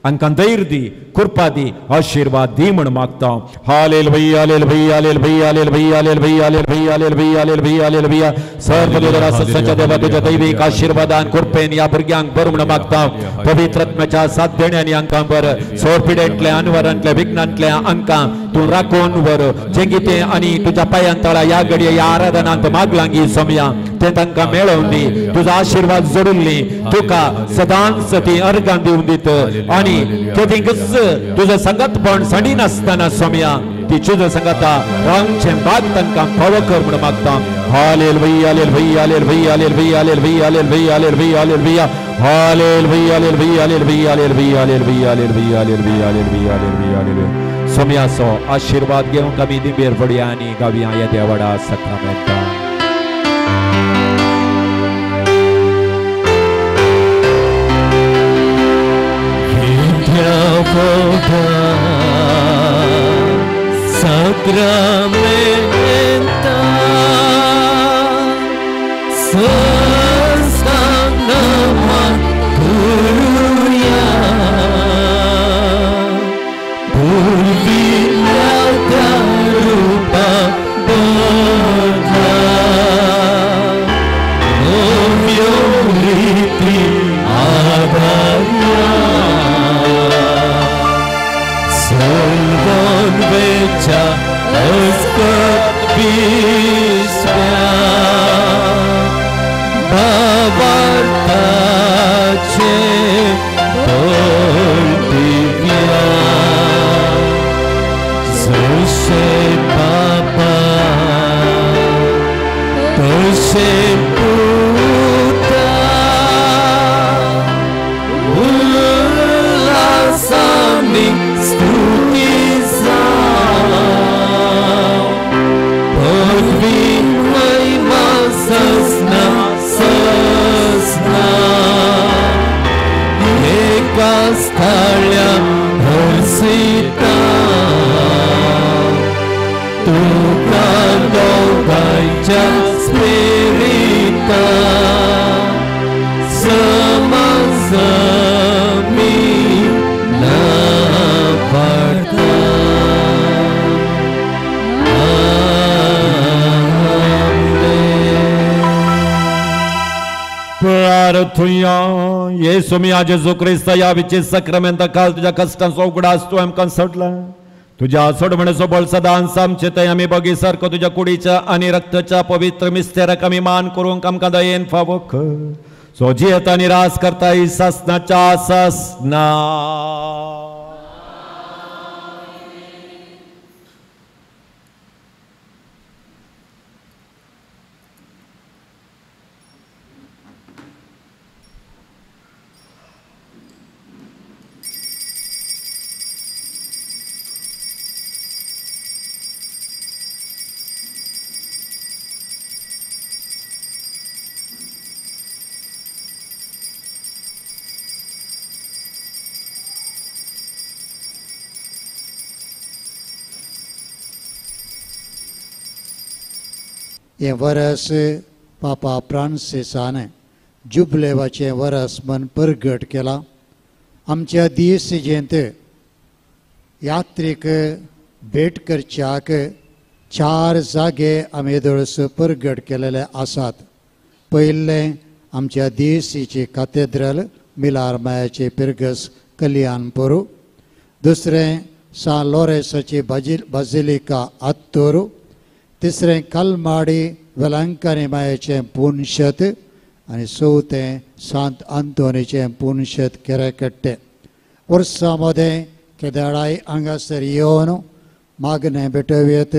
आमकां धैर्य दी कृपा दी आशिर्वाद दी म्हूण मागता. Hallelujah hallelujah hallelujah hallelujah hallelujah hallelujah hallelujah hallelujah hallelujah. सर्वदोदरा सत्याच्या देवा तुज्या दैवीक आशिर्वादान कृपेन ह्या भुरग्यांक बर म्हूण मागता. पवित्र आत्म्याच्या साथ देण्यानी हांकां बर. सोरपिडेंतल्या अनवरांतल्या विघ्नांतल्या हांकां तूं राखून वर. जें कितें आनी तुज्या पांयां तळा ह्या घडये ह्या आराधनांत मागलांगी सोम्या तें तांकां मेळोवन दी. तुजो आशिर्वाद जोडुल्ली तुका सदांच ती अर्गां दिवन दीत आनी केदींच तुझं संगतपण साडी नासतना सोम्या ती तुझं संगता रावचें भाग तांकां फावो कर म्हूण मागता. Hallelujah hallelujah hallelujah hallelujah hallelujah hallelujah hallelujah hallelujah hallelujah hallelujah hallelujah hallelujah hallelujah hallelujah hallelujah hallelujah hallelujah hallelujah. सोम्याचो आशिर्वाद घेवंक आमी दिंबेर फुड्या आनी गावया ह्या देवाडा सक्रामेंता. Sacramenta Sasana Guruya Purvina Tarupa Bodha Omyo Riti Adharya Salvan Vecha Askat Bisya Bhavartache Boltivya Sushe Baba Toshe Puta Ullasami Stuti Stalla Horsita Tuka Dolgaja Spirita Samazami Navarta प्रार्थुया येसु मी जेजू ख्रिस्त या विचित सक्रामेंता काल तुझ्या कष्टांचो उगडास तू आमकां सोडला. तुझ्या सोडवण्याचो बळ सदांच आमचे थंय आमी बगी सारको तुझ्या कुडीच्या आनी रक्ताच्या पवित्र मिस्तेराक आमी मान करूंक आमकां दयेन फावो कर. सो जियेता निराश करता ही सासनाच्या सासना हे वरस पापा फ्रांसिसान जुबलेवाचें वरस म्हूण परगट केला. आमच्या दिवसीजेंत यात्रेक भेट करच्याक 4 जागे आमी दळस परगट केलेले आसात. पयलें आमच्या दिवसीची कॅथेड्रल मिलारमायाचे पिर्गस कल्याणपुरू. दुसरें सान लॉरेन्साची बाजिलिका आत्तोरू. तिसरें कलमाडी वेलांकनी मायेचें पुनशत आनी चवथें सांत आंतोनीचें पुनशत केरेकट्टे. वर्सां मदें केदाराय हांगासर येवन मागणें भेटोवेत,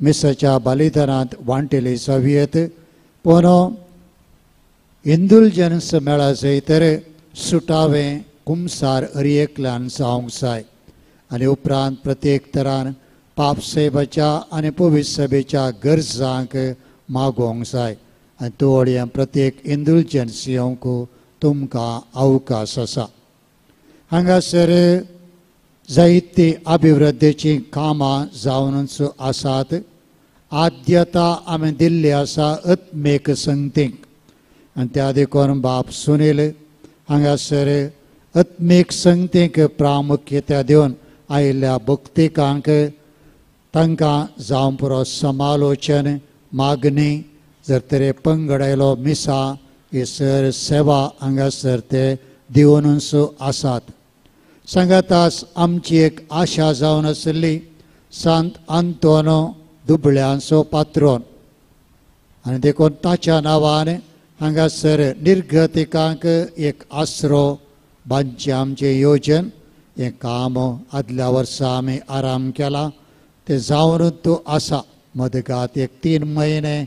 मिसाच्या बलिदानांत वांटेली जावयेत. पूण इंदुलजन्स मेळा जैतर सुटावें कुमसार हरएकल्यान जावंक जाय आनी उपरांत प्रत्येक तरान पाप सेवेच्या आनी पवित्र सभेच्या गरजांक मागोवंक जाय. आनी तोवड्या प्रत्येक इंदुलजन्स येवंक तुमकां अवकाश आसा. हांगासर जायती अभिवृद्धीची कामां जावनूच आसात. आद्यता आमी दिल्ली आसा आत्मेक संगतीक आनी त्या देखून बाब सुनील हांगासर आत्मीक संगतीक प्रामुख्यता दिवन आयिल्ल्या भक्तिकांक तांकां जावं पुरो समालोचन मागणी जर तरी पंगडायलो मिसा ही सर सेवा हांगासर ते दिवनूच आसात. सांगातास आमची एक आशा जावन आसली सांत आंतोनो दुबळ्यांचो पात्रोन आनी देखून ताच्या नांवान हांगासर निर्गतिकांक एक आसरो बांदचें आमचें येवजन हें काम आदल्या वर्सा आमी आराम केला. तें जावनूच आसा. मदगात एक 3 म्हयने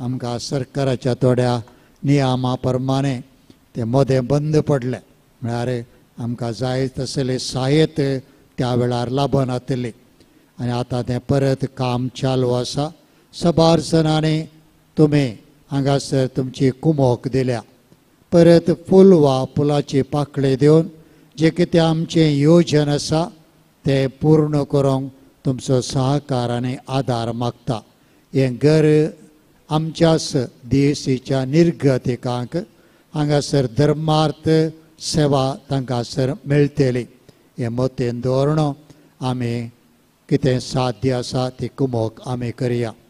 आमकां सरकाराच्या थोड्या नियमा प्रमाणे तें मदें बंद पडलें. म्हळ्यार आमकां जाय तसले सहाय्यत त्या वेळार लाभून येतली आनी आतां तें परत काम चालू आसा. सबार जणांनी तुमी हांगासर तुमची कुमोक दिल्या. परत फूल वा फुलाची पाकळी दिवन जें कितें आमचें येवजन आसा तें पूर्ण करूंक तुमचो सहकार आनी आदार मागता. हें घर आमच्याच देशीच्या निर्गतिकांक हांगासर धर्मार्थ सेवा तांकां सर मेळटली. हें मतीन दवरून आमी कितें साध्य आसा ती कुमोक आमी करया.